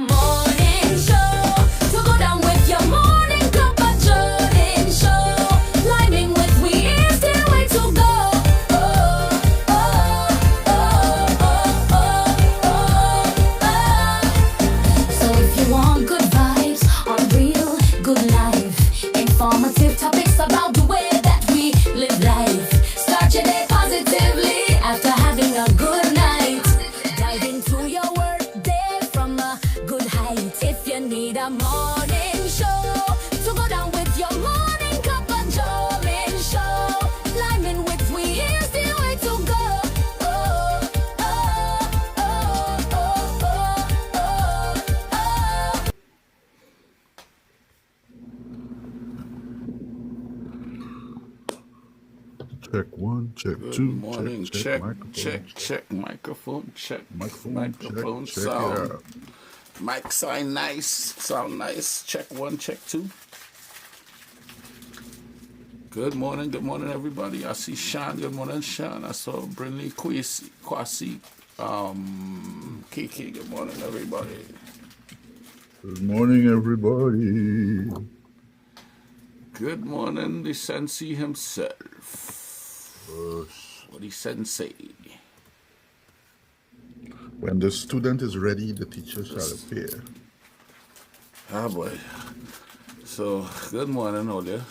morning show to go down with your morning cup of Jordan show. Liming with we is the way to go. So if you want good vibes or real good life, informative topics about the way that we live life. Start your day positively after having a good night. Dive into your work day from a good height. If you need a morning show to go down with your morning cup of Jordan show. Liming with we is the way to go. Check one, check Good two, morning. Check, microphone, microphone. Check. microphone, check it sound. out. Mic sound nice. Check one, check two. Good morning, everybody. I see Sean. Good morning, Sean. I saw Brinley, Kwasi, Kiki. Good morning, everybody. Good morning, everybody. Good morning, the sensei himself. What he sensei. When the student is ready, the teacher shall appear. Ah, boy. So, good morning, Olia.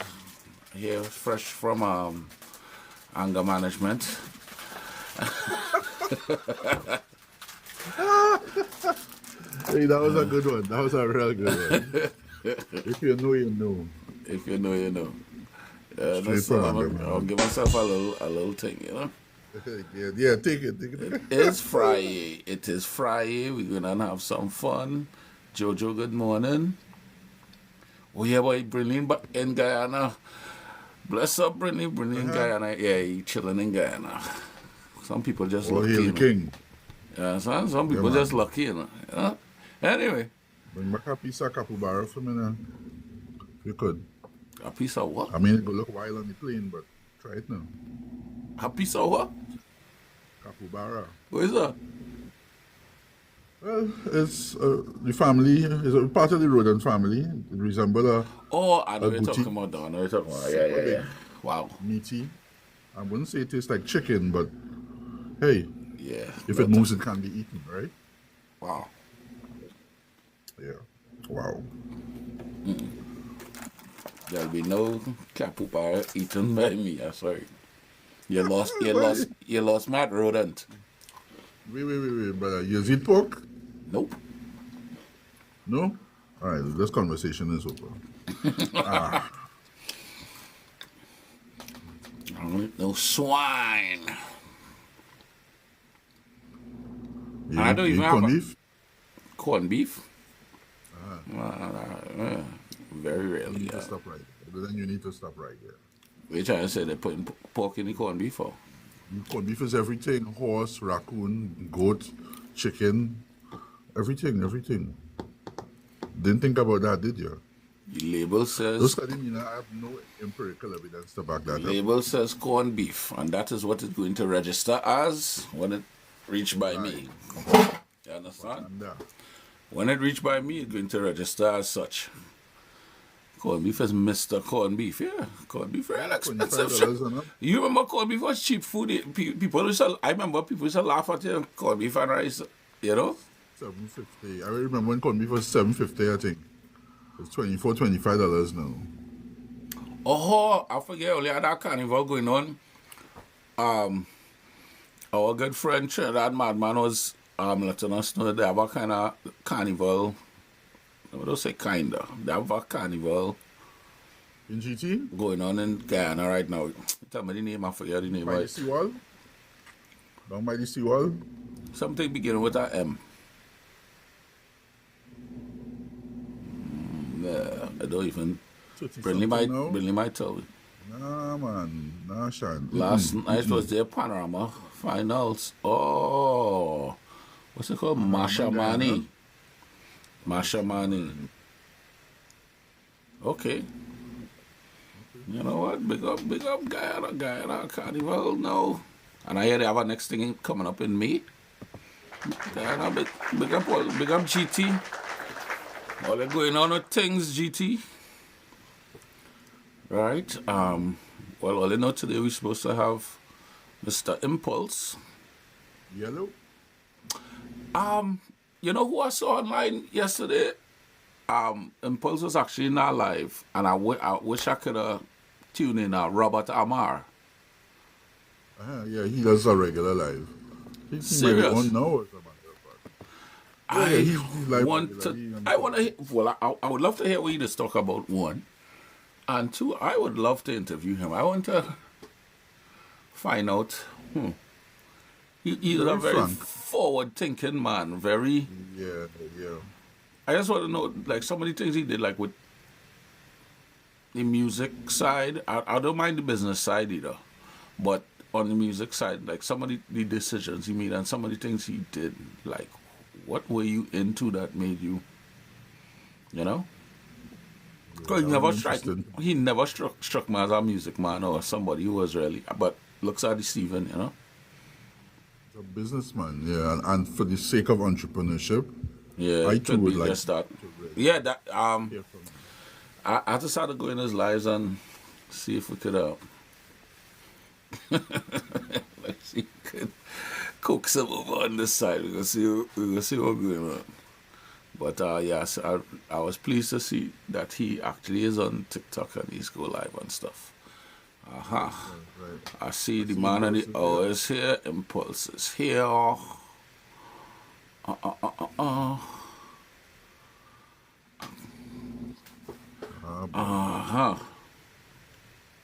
Here, fresh from anger management. Hey, that was a good one. That was a real good one. If you know, you know. If you know, you know. Straight So from anger I'll give myself a little thing, you know. Yeah, take it. It's Friday. It is Friday. We're gonna have some fun. Jojo, good morning. Oh yeah, boy, Brilliant in Guyana. Bless up, Brilliant in Guyana. Yeah, he chilling in Guyana. Some people just Oh, lucky. he's the You know. king. Yeah, some people man. just lucky, you know. Anyway, Bring back a piece of capybara for me now. If you could. a piece of what? I mean, it will look wild on the plane, but try it now. A piece of what? Capybara. What is that? Well, it's the family. It's a part of the rodent family. It resembles a Oh, I know A you're boutique. talking about that. I know you're talking about. Yeah. Wow. meaty. I wouldn't say it tastes like chicken, but hey, Yeah. if it moves, it can be eaten, right? Wow. Yeah. Wow. There'll be no capybara eaten by me. I'm sorry. You lost Matt rodent. Wait, brother. You eat pork? Nope. No? All right, this conversation is over. I don't eat no swine. I don't You even eat have corned a- beef? Corned beef? Very You rarely. need Yeah. to stop right there. Then you need to stop right there. We're trying to say they're putting pork in the corned beef for. Corned beef is everything. Horse, raccoon, goat, chicken. Everything. Didn't think about that, did you? The label Those says studies, I have no empirical evidence to back that up. label says corned beef, and that is what it's going to register as when it reached by me. You understand? And, When it reached by me, it's going to register as such. Corned beef is Mr. Corned Beef. Yeah, corned beef real expensive. $25 and up. You remember corned beef was cheap food? I remember people used to laugh at you, corned beef and rice, you know? $7.50. I remember when corned beef was $7.50, I think. It's $25 now. Oh, I forget, only had that carnival going on. Our good friend Trinidad Madman was letting us know they have a kind of carnival. I don't say kinda. They have a carnival In GT? going on in Guyana right now. Tell me the name, I forget the name. By the Right? seawall? Down by the seawall? Something beginning with a M. Yeah, I don't even. 30 Brinley something now? might tell me. Nah, man. Nah, Sean. Last night was their panorama finals. Oh, what's it called? Mashamani. Mashamani. Okay. You know what? Big up Guyana Carnival now. And I hear they have a next thing coming up in May. Guyana, big up GT. All are going on with things, GT. Right. Well, all you know today we're supposed to have Mr. Impulse. Yellow? You know who I saw online yesterday? Impulse was actually not live, and I wish I could have tuned in Robert Amar. Yeah, he does a regular live. He's maybe Serious? on now or something. He's live regularly. I would love to hear what he just talk about, one. And two, I would love to interview him. I want to find out. He's a very forward-thinking man. Very. Yeah. I just want to know, like, some of the things he did, like with the music side. I don't mind the business side either, but on the music side, like some of the decisions he made and some of the things he did, like, what were you into that made you, you know? Because he never struck me as a music man or somebody who was really, but looks at the Steven, you know? A businessman, yeah, and for the sake of entrepreneurship, yeah, I too would like just that. Yeah, that I just had to go in his lives and see if we could let's see, could cook some over on this side. We're gonna see what's going on. But yes, I was pleased to see that he actually is on TikTok and he's go live and stuff. Right. I see the man of the hour is here. Impulse is here.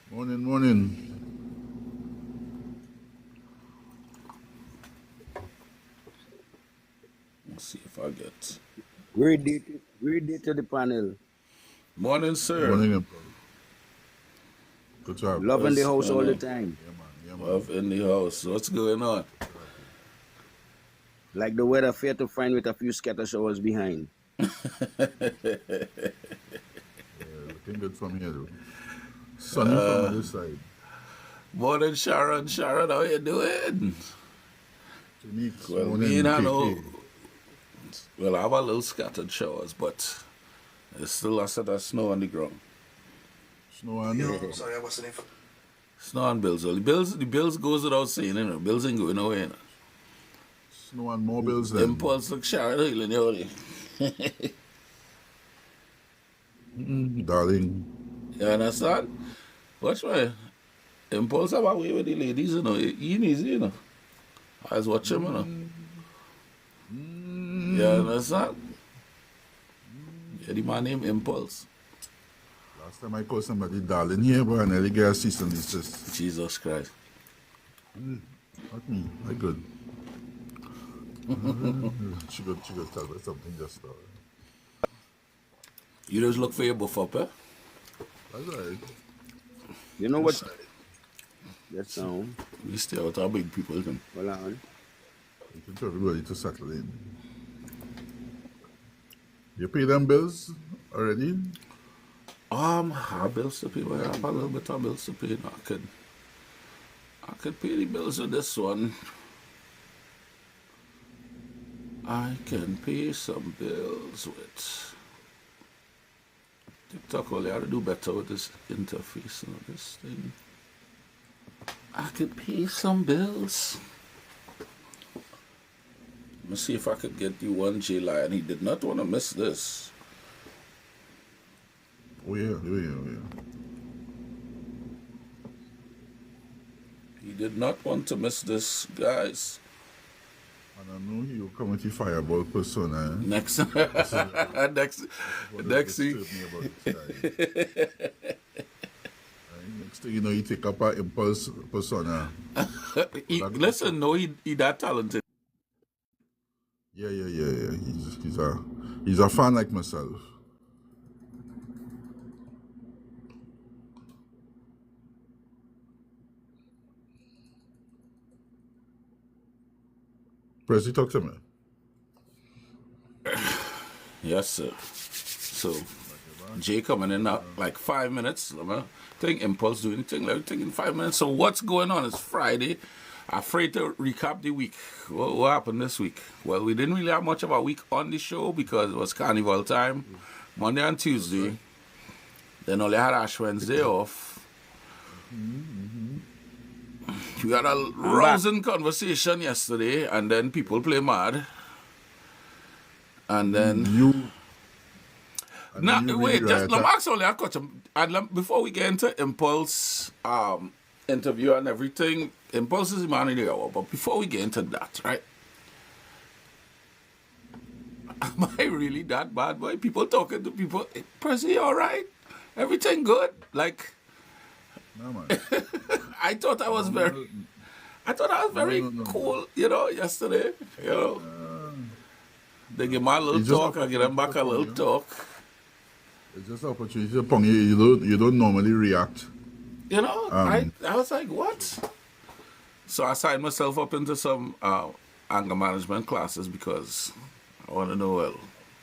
Morning. Let's see if I get. Great day to the panel. Morning, sir. Morning, Impulse. Good job. Love in the house all the man. time. Yeah, man. Love in the house. What's going on? Like the weather, fair to find with a few scatter showers behind. Yeah, looking good from here, though. Sunny from this side. Morning, Sharon. Sharon, how you doing? Unique. Well, Morning, me and I KK. know. Well, I have a little scattered showers, but it's still a set of snow on the ground. Snow on Yo, sorry, I wasn't in. Snow on bills. The bills goes without saying, you know. Bills ain't going away, you know. Snow and more bills then. Impulse look Sharon healing you. Darling. You understand? Watch my Impulse have a way with the ladies, you know. He easy, you know. I was watching him, you know. You understand? Yeah, the man named Impulse. Last time I called somebody darling here, but I nearly get a cease and desist. Jesus Christ. Not me. I good. She could tell me something just now. You just look for your buff up, eh? That's right. You know what? That sound. We stay out our big people, then. Hold on. Looking for everybody to settle in. You pay them bills already? Our bills to pay. Well, I have a little bit of bills to pay. No, I could pay the bills with this one. I can pay some bills with TikTok. Only I have to do better with this interface and this thing. I could pay some bills. Let me see if I could get the 1J Lion. He did not want to miss this. Oh yeah. He did not want to miss this, guys. And I know he will come with the fireball persona. Next, Next thing you know, he take up an impulse persona. Listen, no, he that talented. Yeah. He's a fan like myself. Prezi, talk to me. Yes, sir. So, Jay coming in now, like 5 minutes. I think Impulse doing anything, everything in 5 minutes. So what's going on? It's Friday. Afraid to recap the week. What happened this week? Well, we didn't really have much of a week on the show because it was carnival time, Monday and Tuesday. Then only had Ash Wednesday off. We had a rousing conversation yesterday, and then people play mad. And then... Now, wait, just Max only a question. And before we get into Impulse interview and everything, Impulse is the man in the hour. But before we get into that, right? Am I really that bad, boy? People talking to people, Percy, all right? Everything good? Like, No, man. I thought I was very cool, you know, yesterday, you know. They give me a little talk, I give them back a little talk. It's just an opportunity to pong you. You don't normally react. You know, I was like, what? So I signed myself up into some anger management classes because I want to know, well,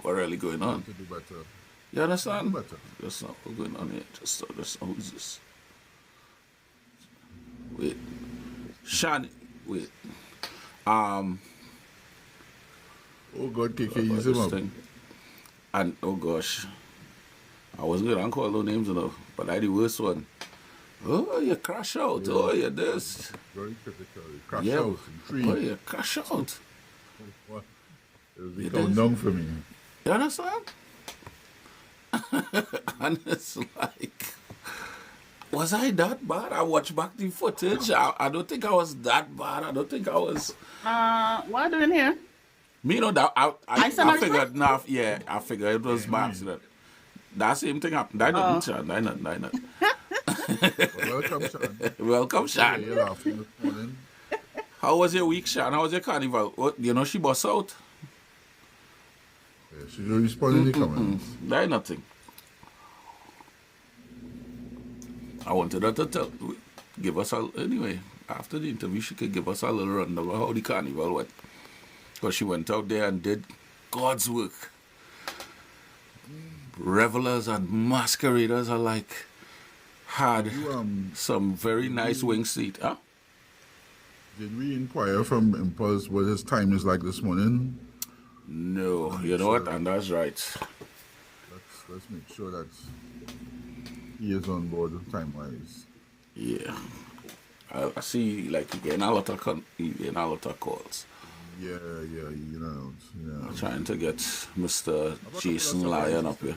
what really going on. To do better. You understand? Do better. That's not what's going on here. Just who's this? Wait. Shani. Wait. Oh God, KK, use him up. And oh gosh. I wasn't going to call no names enough, but I the worst one. Oh, you crash out. Oh, you this. Very critical. Crash out in 3. Oh, you crash out. What? It was become numb for me. You understand? And it's like, was I that bad? I watched back the footage. I don't think I was that bad. I don't think I was. What are you doing here? Me, you know, that I said figured enough. Yeah, I figured it was by accident. That same thing happened. I didn't, Sean. I not. Welcome, Sean. Welcome, Sean. You're laughing this morning. How was your week, Sean? How was your carnival? What, you know, she bust out. Yeah, she's responding to the comments. That nothing. I wanted her to give us anyway, after the interview, she could give us a little rundown of how the carnival went. Because she went out there and did God's work. Revelers and masqueraders alike had some very nice wing seat. Huh? Did we inquire from Impulse what his time is like this morning? No, you know what? And that's right. Let's make sure that he is on board time-wise. Yeah. I see, like, he getting a lot of calls. Yeah, you know. I'm trying to get Mr. Jason Lyon up here.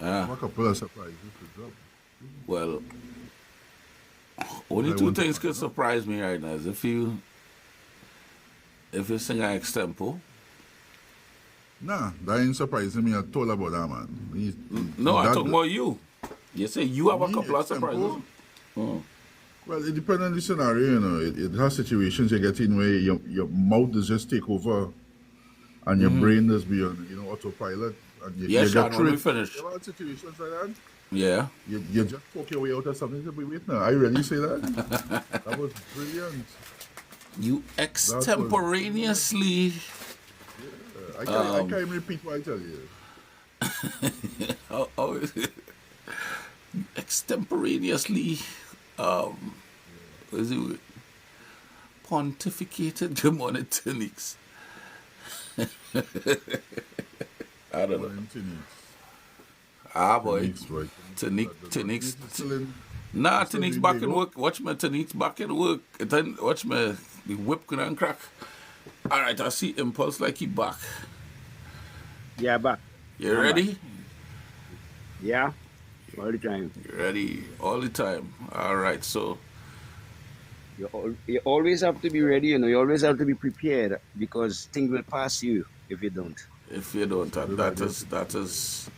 Yeah. A couple of surprises to drop. Well, only two things could surprise me right now is if you sing an extempo. Nah, that ain't surprising me at all about that, man. No, I'm talking about you. You say you have a couple of surprises. Oh. Well, it depends on the scenario, you know. It has situations you get in where your mouth does just take over and your brain does be on, autopilot. And you Yes, get Sean, when we finish. You have situations like that? Yeah. You just poke your way out of something to be wait now. I really say that. That was brilliant. You extemporaneously. I can't even repeat what I tell you. Extemporaneously what is it? Pontificated demonic techniques. I don't know. Boy. Techniques. Nah, techniques back in work. Watch my techniques back in work. Then watch my the whip and crack. Alright, I see Impulse like he back. Yeah, back. You ready? Yeah, all the time. You ready all the time. Alright, so You always have to be ready, You always have to be prepared because things will pass you if you don't. if you don't, that is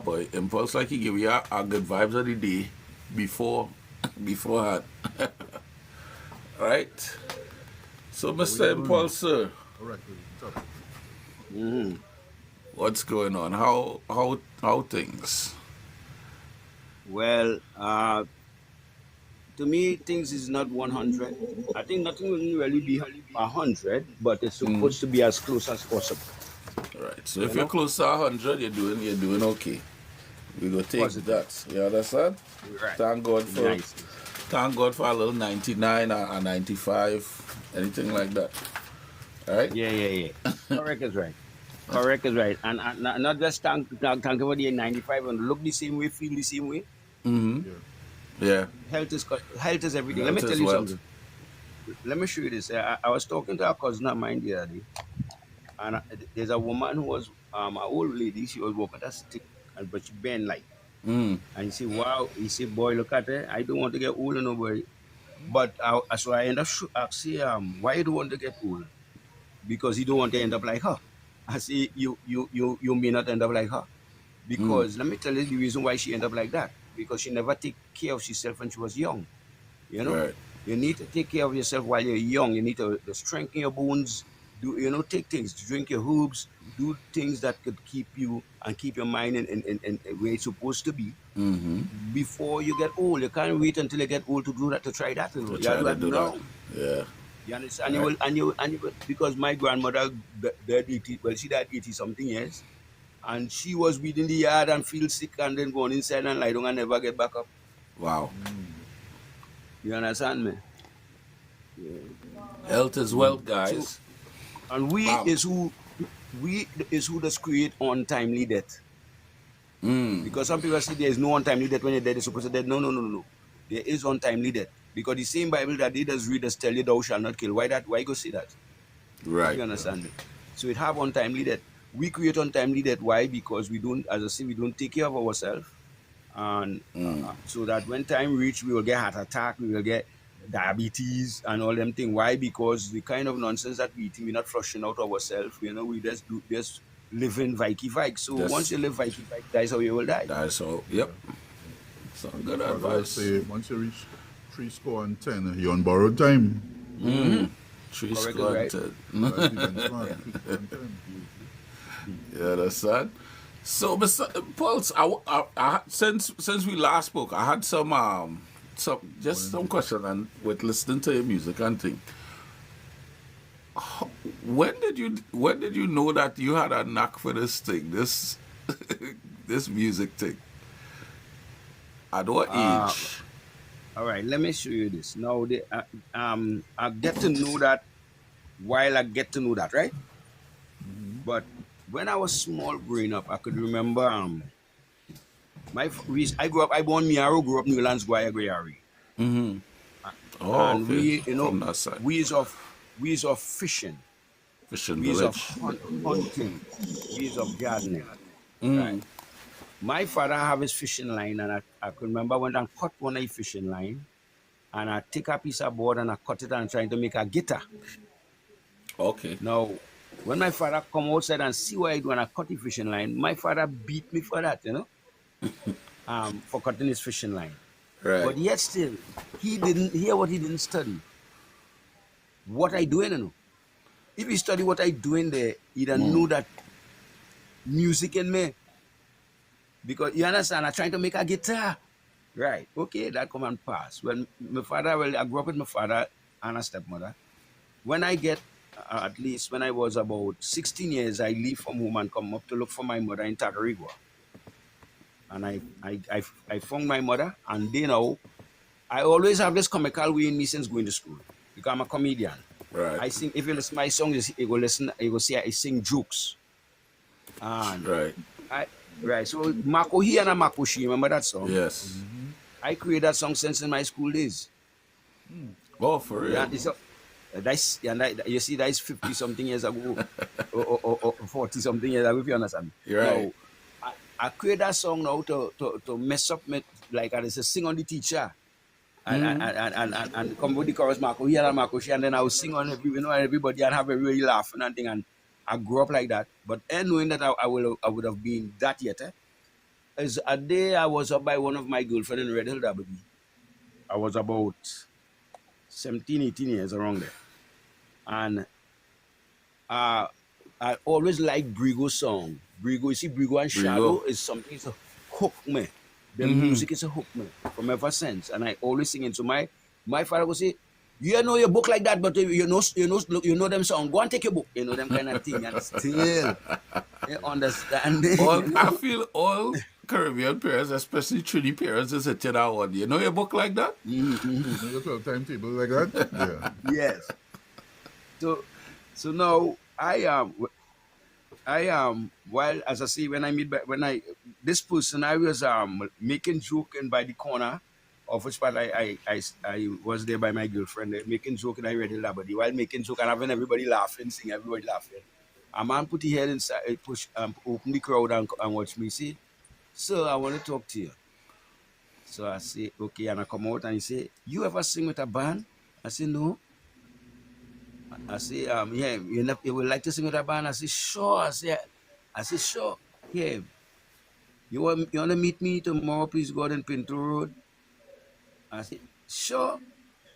boy, Impulse like he give you a good vibes of the day beforehand. Right? So Mr. Impulse, sir. All right, what's up? What's going on? How things? Well, to me, things is not 100. I think nothing will really be 100, but it's supposed to be as close as possible. Right. So if you're close to 100, you're doing okay. We go take Positive. that. You understand? Right. Thank God for Nice. thank God for a little 99 or 95, anything like that. All right? Yeah. Correct is right. Correct is right. And not just thank you for the 95 and look the same way, feel the same way. Mm-hmm. Yeah. Yeah. Health is everything. Let me Health tell is you wealth. something. Let me show you this. I was talking to a cousin of mine the other day, and there's a woman who was an old lady. She was walking a stick, but she bent like. Mm. And you say, wow, you say, boy, look at her. I don't want to get old, nobody. But so I end up say, why you don't want to get old? Because you don't want to end up like her. I say, you may not end up like her. Mm. Because let me tell you the reason why she end up like that. Because she never take care of herself when she was young. You know, Right. you need to take care of yourself while you're young. You need to strengthen your bones. Take things, drink your herbs, do things that could keep you and keep your mind in where it's supposed to be Mm-hmm. before you get old. You can't wait until you get old to do that, to try that. You To have try to do to that do that. now. Yeah. You understand? Right. And you will, because my grandmother died 80, well, she died 80 something years, and she was weeding the yard and feel sick and then go on inside and lie down and never get back up. Wow. You understand me? Health is wealth, So, guys. and Wow. we is who does create untimely death. Mm. Because some people say there is no untimely death when you're dead, you're supposed to dead. No. There is untimely death. Because the same Bible that they does read us tell you thou shalt not kill. Why that? Why go say that? Right. You understand me? So it have untimely death. We create untimely death. Why? Because we don't, as I say, we don't take care of ourselves. And so that when time reach, we will get heart attack, we will get diabetes and all them things. Why? Because the kind of nonsense that we eating, we're not flushing out ourselves. We just living Vicky. So Just- once you live Vicky, that's how you will die. That's all. Yep. Some good But I'll advice. say once you reach 3 score and 10, you're on borrowed time. Mm. Three Correct, squad. right. That's even smart. 3 score and 10. You understand? So, Mr. Pulse, since we last spoke, I had some question and with listening to your music and thing. When did you know that you had a knack for this thing, this this music thing? At what age? All right, let me show you this. Now, I get to know that while I get to know that, right? But when I was small growing up, I could remember I born Miaro, grew up Newlands, Guayaguyari. Mm-hmm. Oh, And okay. we, From that side. we is of fishing, Fishing we is of village. hunting, we is of gardening. Mm. Right. My father have his fishing line, and I could remember when I cut one of his fishing line, and I take a piece of board and I cut it and trying to make a guitar. Okay. Now, when my father come outside and see what I do and I cut the fishing line, my father beat me for that, for cutting his fishing line. Right. But yet still, he didn't hear what he didn't study. What I doing, If he study what I doing there, he don't know that music in me. Because you understand, I'm trying to make a guitar. Right. Okay, that come and pass. When my father, I grew up with my father and a stepmother. When I get, at least when I was about 16 years, I leave from home and come up to look for my mother in Tacarigua. And I found my mother, and I always have this comical way in me since going to school, because I'm a comedian. Right. I sing, if you listen to my songs, you go see I sing jokes. And Right. right, so Makohi and Makoshi, remember that song? Yes. I created that song since in my school days. Oh, for real. Yeah, you see, that is 50 something years ago, or 40 something years ago, if you understand. You're right. Now, I create that song now to mess up me, like I say, sing on the teacher, and come with the chorus, Marco here and Marco here, and then I will sing on everybody and have everybody laughing and thing, and I grew up like that. But knowing that I would have been that yet, as a day I was up by one of my girlfriend in Red Hill, WB. I was about 17, 18 years around there. And I always liked Brigo's song. Brigo, you see, Brigo and Shadow is something to hook me. The music is a hook me from ever since. And I always sing it. So my father would say, you know your book like that, but you know them song. Go and take your book. Them kind of thing. And still, you understand? I feel all Caribbean parents, especially Trini parents, is hitting that one. You know your book like that? You know, 12 timetable like that? Yeah. Yes. So now while as I say when I this person I was making joking by the corner of which part I was there by my girlfriend making joke and I read it body while making joke and having everybody laughing, seeing everybody laughing. A man put his head inside, push open the crowd and watch me. Say, "Sir, I want to talk to you." So I say, "Okay," and I come out and he say, "You ever sing with a band?" I say, "No." I say, "Yeah, you would like to sing with a band?" I say, "Sure." I say, "Sure." Yeah. You want to meet me tomorrow? Please go out and Pinto Road. I say, "Sure."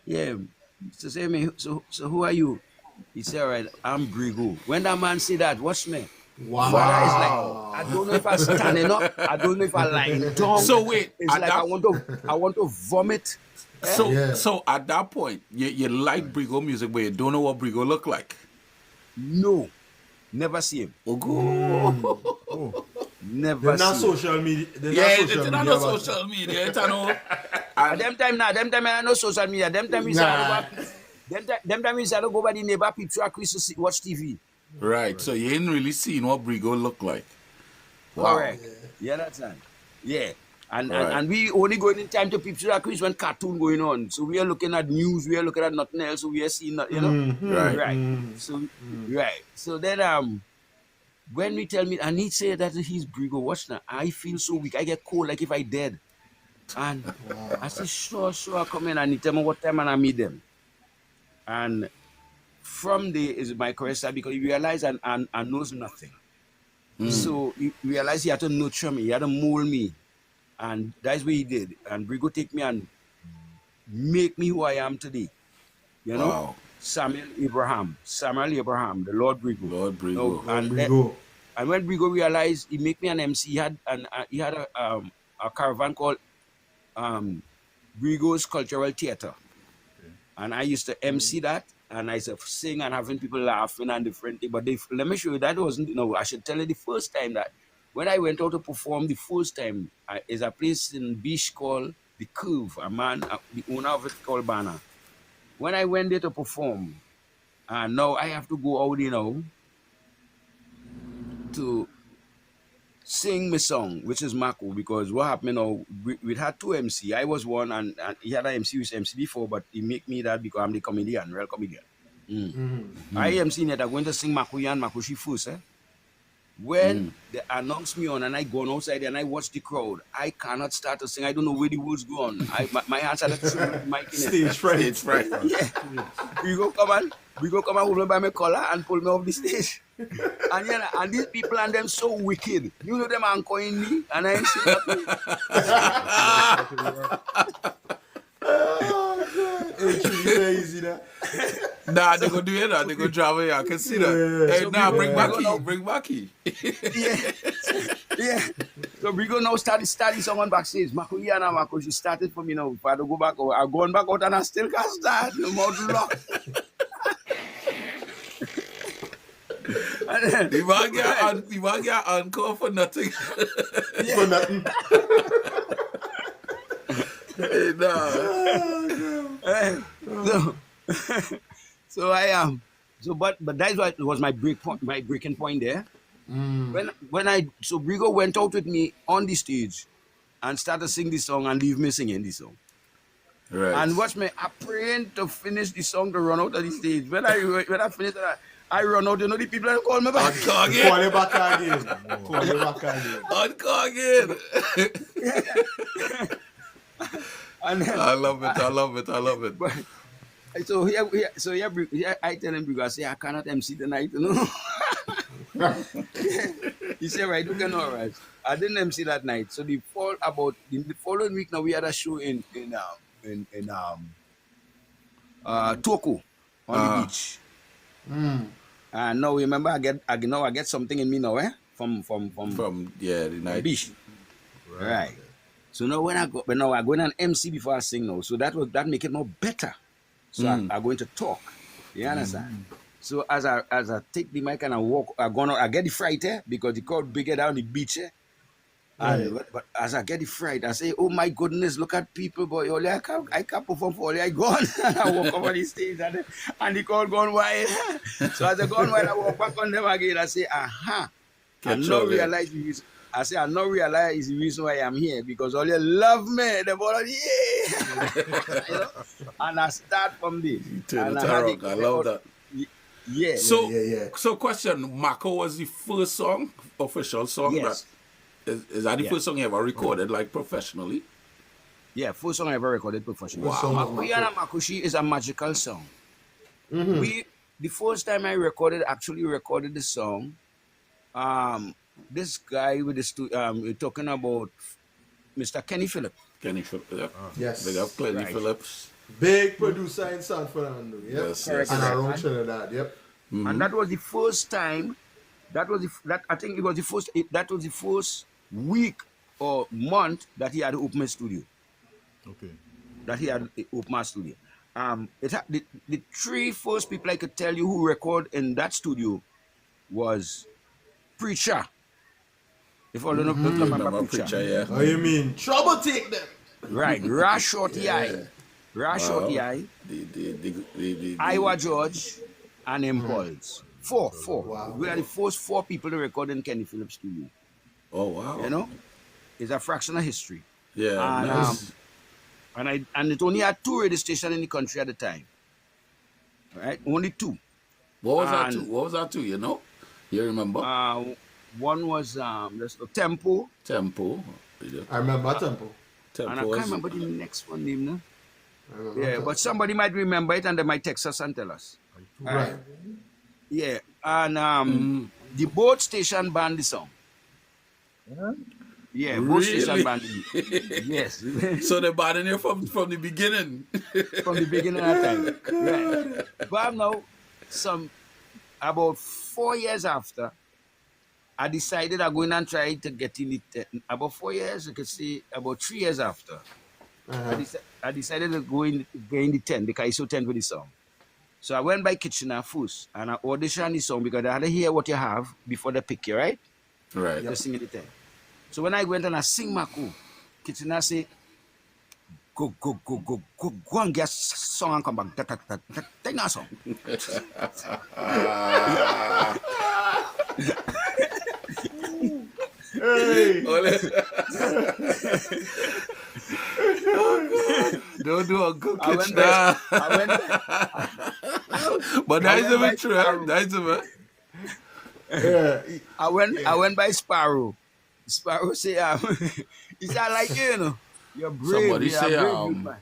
Yeah. So say me. So who are you? He said, "All right, I'm Brigo." When that man say that, watch me. Wow. Father is like, I don't know if I'm standing up, I don't know if I'm lying down. So wait, It's at like that- I want to vomit. So Yeah. so at that point, you like Brigo music, but you don't know what Brigo look like. No, never see him. Oh, good. Never They're not see him. social media. They're Yeah, not it's social not media. on but- social media. It's no. At them time I know social media. Them time we them time we used to go by the neighbor picture Chris to watch TV. Right. So you ain't really seen what Brigo look like. Wow. Correct. Yeah, that's right. Yeah. And, Right. and we only going in time to picture Chris when cartoon going on. So we are looking at news, we are looking at nothing else, so we are seeing that, you know. Right. Right. So right. So then when we tell me and he said that he's Brigo, watch now. I feel so weak. I get cold like if I dead. And I say, sure, come in and he tell me what time and I meet them. And from there is my correct side because he realized and knows nothing. So he realized he had to nurture me, he had to mold me. And that's what he did. And Brigo take me and make me who I am today. You know? Wow. Samuel Abraham, the Lord Brigo. Lord Brigo. And when Brigo realized he make me an MC, he had a caravan called Brigo's Cultural Theater. And I used to MC that, and I used to sing and having people laughing and different things. But let me show you, that wasn't, I should tell you the first time that when I went out to perform the first time, is a place in Beach called The Curve, the owner of it called Banner. When I went there to perform, and now I have to go out, to sing my song, which is Mako, because what happened, we had two MC. I was one, and he had an MC, which MC before, but he make me that because I'm the comedian, real comedian. I MC that I'm going to sing Makuya and Makushi first, When they announce me on and I go outside and I watch the crowd, I cannot start to sing. I don't know where the words go on. My hands are like mic in it. Stage fright. Yeah. We go come and hold me by my collar and pull me off the stage. And these people and them so wicked. You know them anchoring me and I ain't seen that. Crazy that. Nah, they go do it now. They go drive away. I can see that. Yeah. Hey, So nah, we bring go- back we key. go- Bring back key. Yeah. So we go now start someone backstage. Makuya and Mako, she started for me now. If I don't go back out, I'm going back out and I still can't start. No more to lock. The man get encore for nothing. For nothing. Hey, nah. So I am. But that's what was my breaking point there. When Brigo went out with me on the stage and started singing the song and leave me singing the song. Right. And watch me, I praying to finish the song to run out of the stage. When I finished that, I run out, the people that call me back. Encore Call again. you back again. Call you back again. Encore again. And then, I love it. but, so here, I tell him because I say I cannot MC tonight, He said, right, you can all right. I didn't MC that night. So the following week now we had a show in Toko on the beach. And now remember I get something in me now, from the night. beach. Right. So now when I go in an MC before I sing now. So that make it more better. So I'm going to talk. You understand? So as I take the mic and I walk, I get the fright because the crowd bigger down the beach. And but as I get the fright, I say, "Oh my goodness, look at people, boy! Only I can't perform for only I gone." And I walk over the stage, and the call gone wild. So as I gone wild, I walk back on them again. I say, "Aha!" I Catch not all that. realize the reason. I say, I not realize the reason why I'm here because all you love me. The ball, yeah. You know? And I start from this. Turn And it I had around. I love that. Yeah. So, yeah. so question, Mako was the first song, official song Yes. that is that the Yeah. first song you ever recorded like professionally? Yeah, first song I ever recorded professionally. Wow. Song was Makuyana Makushi is a magical song. The first time I actually recorded the song, this guy with we're talking about Mr. Kenny Phillip. Kenny Phillips. Yeah. Yes. Big up Kenny Right. Phillips. Big producer in San Fernando. Yep. Yes, Correct, yes. And correct. around Trinidad. Yep. And that was the first time. That was I think it was the first. That was the first week or month that he had to open my studio. Okay. That he had opened my studio. The three first people I could tell you who record in that studio was Preacher. If all don't know, Remember Preacher, yeah. Oh, you mean trouble take them? Right, Rash Shorty Eye, Iowa George, and Impulse. Four. Wow. We are the first four people to record in Kenny Phillips studio. Oh wow. You know, it's a fraction of history. Yeah, And nice. and it only had 2 radio stations in the country at the time. Right, only 2. What was that and- too? What was that too, you know? You remember? One was Tempo, Tempo. I remember Tempo. Tempo and I was- can't remember the next one name now. I remember Yeah, Tempo. but somebody might remember it and they might text us and tell us. Right. Yeah, and the boat station banned the song. Yeah, boat station Really? banned it. Yes, So they banned you from the beginning. from the beginning of time. Right. But now, about 4 years after, I decided I'm going and try to get in it. About 4 years, you could say about 3 years after, I decided to go in the tent, the Kaiso tent with the song. So I went by Kitchener first and I auditioned the song because I had to hear what you have before they pick you, right? Right. To sing in the tent. So when I went and I sing Mako, Kitchener say, go and get song and come back. Take that song. Hey. Don't do a good I went kitchen. by, But that is I went a by bit true. Sparrow. That is a bit. Yeah. I went by Sparrow. Sparrow say, he said, I like you, you know. You're brave. Somebody you're say, a brave youth, man.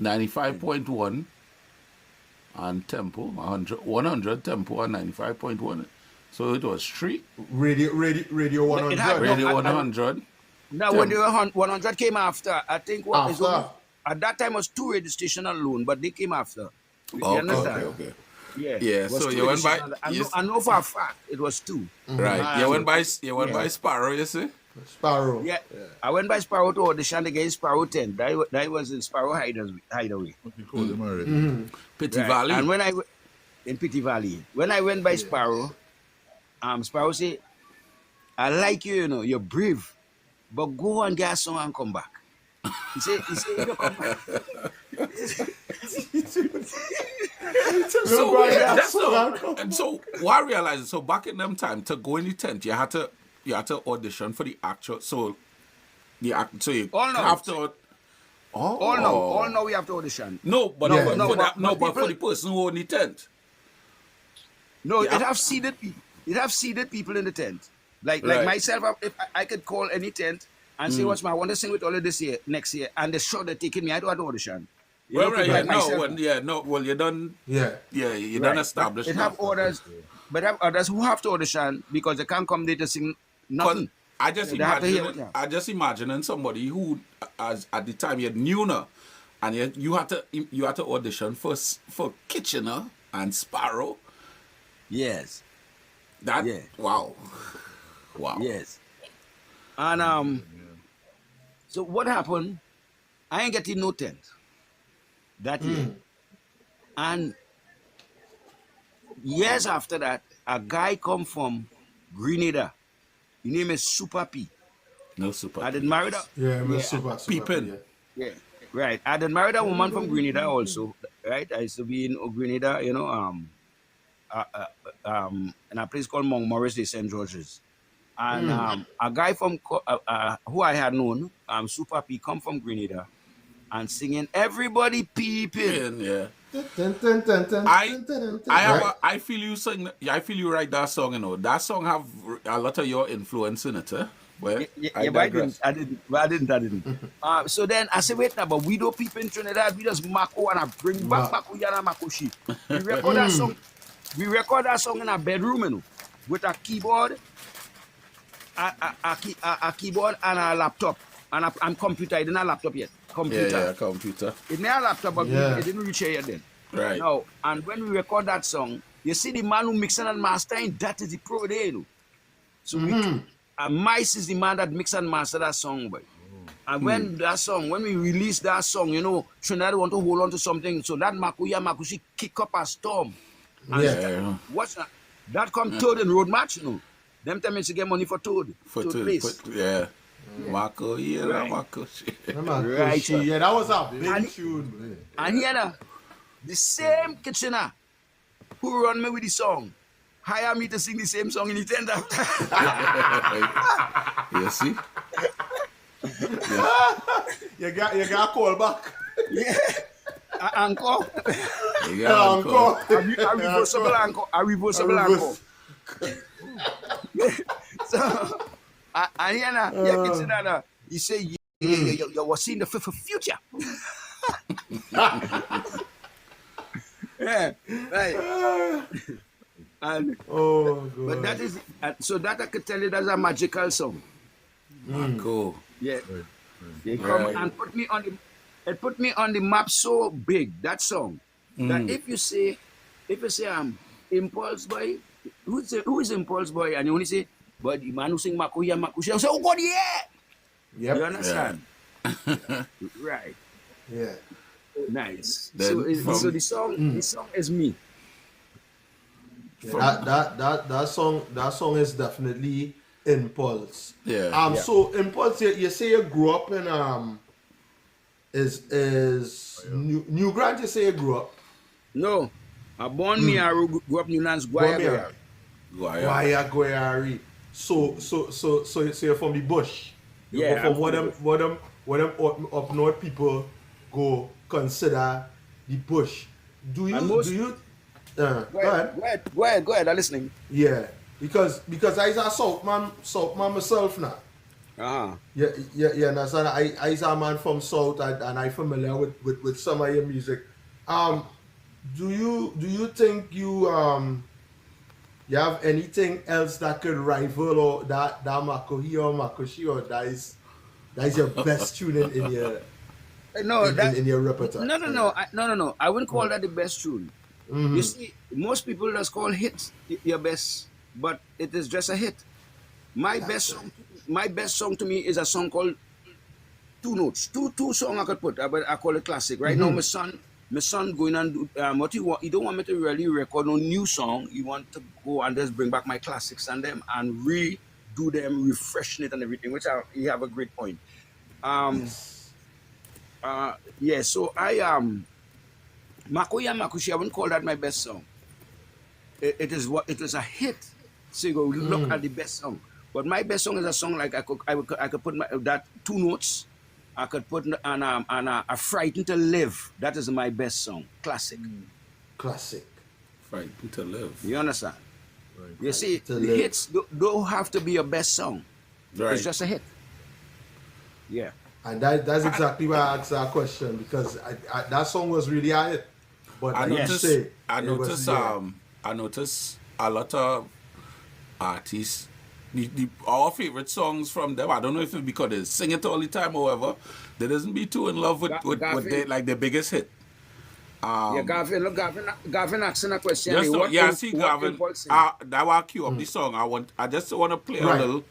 95.1 and tempo, 100 tempo and 95.1. So it was 3. Radio 100. It had- Radio I- 100. Now, when the 100 came after, I think what is After. at that time was 2 radio stations alone, but they came after. You Okay, understand? okay. Yeah. Yeah, It was so 2 you went by- radio stations. yes. I know for a fact it was 2. Right. You went by Sparrow, you see? Sparrow. Yeah. I went by Sparrow to audition against Sparrow 10. That was in Sparrow Hideaway. What you call them already? Petty Right. Valley. And when in Petty Valley, when I went by Sparrow, Sparrow said, I like you, you know, you're brave, but go and get a song and come back. He said, you don't come back. So, Right, that's that's so, what and so what I realized, so back in them time, to go in the tent, you had to audition for the actual, so you All now. have to, All now we have to audition. No, but Yeah. for, No, for that, but no, but for people- the person who owned the tent. No, Yeah. it have seated people. It have seated people in the tent. Like Right. myself, if I could call any tent and say, "What's my? I want to sing with all of this year, next year," and they're sure they're taking me. I don't have to audition. You Well, know, right, people yeah, like no, myself, well, you done, Yeah. you right, done established. It have orders, but have others who have to audition because they can't come there to sing nothing. I just They have to hear what imagine, you have. I just imagining somebody who, as at the time you knew now, and you had to audition for Kitchener and Sparrow. Yes, That Yeah. wow. yes. And so what happened? I ain't getting no tent that year. And years after that, a guy come from Grenada. His name is Super P. No super. I did marry that. Yeah, man, super. Peeping. Yeah. Yeah, right. I did marry that woman from Grenada also, right? I used to be in Grenada, uh, uh, in a place called Montmorris de St. George's. And a guy from who I had known, Super P, come from Grenada and singing "Everybody Peeping." Yeah. Dun, dun, dun, dun, I dun, dun, dun, I have right? I feel you sing. I feel you write that song. That song have a lot of your influence in it. Well, I But digress. I didn't. So then I said, wait now, but we don't peep in Trinidad. We just mako and I bring back Mako Yana Makoshi. We record that song. We record that song in our bedroom, with a keyboard, a keyboard and a laptop and a computer. It didn't have a laptop yet. Computer. Yeah, computer. It didn't have a laptop, but Yeah. it didn't reach here yet then. Right. No, and when we record that song, you see the man who mixing and mastering, that is the pro there, So Mice is the man that mix and master that song, boy. And when we release that song, Trinidad want to hold on to something, so that Makuya Makushi kick up a storm. And Yeah. what's that? That come Toad in road match, Them time to get money for Toad. Toad place. Yeah. Marco, yeah, Right. Marco. Shit. Right. Yeah, that was a big And- tune, man. And here, the same Kitchener who run me with the song, hire me to sing the same song in the tender. You see? You got call back. Yeah. Encore. You got Encore. A reversible encore. A reversible encore. So, and here now, Kitchener, he say, you was seeing the future. Yeah, right. And Oh, God. but that is so that I could tell you that's a magical song. Cool. Yeah, they come Right. and put me on the map so big, that song, that if you say Impulse Boy, who is Impulse Boy, and you only say, but the man who sing Makuya Makushi, I say, oh God, yeah, Yep. you understand? Right, Yeah. nice. Then So the song is me. That song is definitely Impulse. Yeah. So Impulse, you say you grew up in is New Grant. You say you grew up No, I born me. I grew up Newlands, Guaya. Guaya. Guayari. So you're from the bush. Yeah, From I'm what them up north people go consider the bush. Do And most- you go ahead. Go ahead. I'm listening. Yeah. Because I is a South man myself now. Yeah, understand. I is a man from South and I familiar with some of your music. Do you think you have anything else that could rival or that Makohi or Makoshi, or that is your best tune in your No, in your repertoire? No. I wouldn't call that the best tune. You see, most people just call hits your best, but it is just a hit. My best song to me is a song called Two Notes. Two song I could put, but I call it classic. Right now, my son going and do what he want. He don't want me to really record no new song. He want to go and just bring back my classics and them and redo them, refreshing it and everything. Which he have a great point. Yeah. So I Makoya Makushi. I wouldn't call that my best song. It is a hit. So you go look at the best song. But my best song is a song like I could put that Two Notes. I could put on a Frightened to Live. That is my best song. Classic. Classic. Frightened to Live. You understand? Right. You see, To the Live. hits don't have to be your best song. Right. It's just a hit. Yeah. And that's exactly why I asked that question, because that song was really a hit. But I like you noticed. say, I it was- noticed. yeah. I noticed a lot of artists. Our favorite songs from them. I don't know if it's because they sing it all the time, or whatever. They doesn't be too in love with their biggest hit. Yeah, Gavin asking a question. Just What see, what Gavin. Impulse sing? That will cue up the song. I just want to play Right. a little,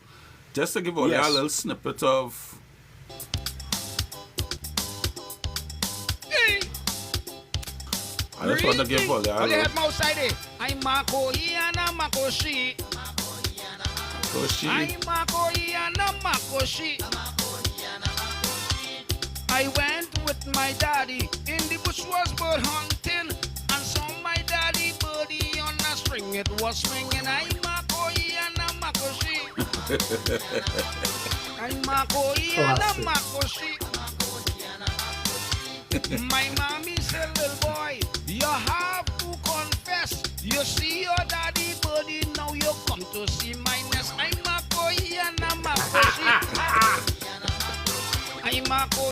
just to give all Yes. a little snippet of. I just want to give all that. Only help me outside there. I'm Makohi and I'm Makoshi. I'm Makohi and I'm Makoshi. makoshi. I went with my daddy in the bush was bird hunting and saw my daddy birdie on a string. It was swinging. I makoi and a makoshi. I makoi and a makoshi. My mommy said, little boy, you have to confess. You see your daddy birdie, now you come to see my nest. I makoi and a makoshi. I makoi.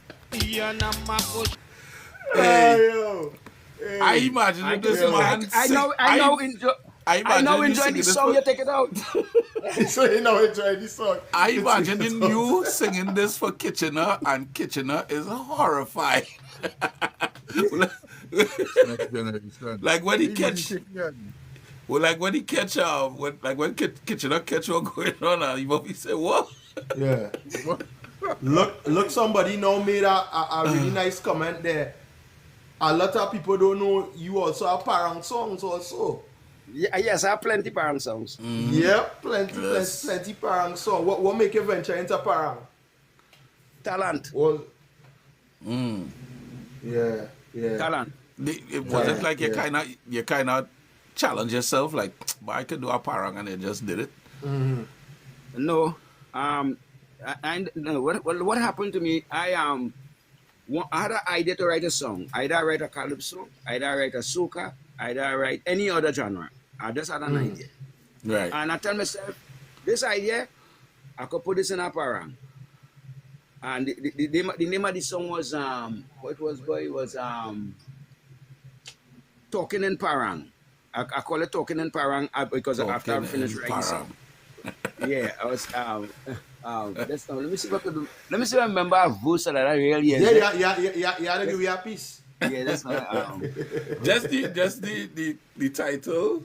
I imagine if this man I know enjoy this song, you take it out. So you know enjoy this song. I imagine you singing this for Kitchener, and Kitchener is horrified. Like when he catch, when Kitchener catch what going on, and he say what? Yeah. Look, somebody now made a really nice comment there. A lot of people don't know you also have parang songs also. Yeah, yes, I have plenty parang songs. Yeah, plenty parang songs. What make you venture into parang? Talent. Well, yeah. Talent. It wasn't like you kind of challenge yourself, like, but I could do a parang, and you just did it. No. What happened to me? I had an idea to write a song. Either write a calypso, either write a soca, either write any other genre. I just had an idea. Right. And I tell myself, this idea, I could put this in a parang. And the name of the song was Talking in Parang. I call it Talking in Parang because after I finished writing the song. Yeah, I was let me see what I could do. Let me see if I remember a verse that I really Yeah, give me a piece. Yeah, that's not just the title.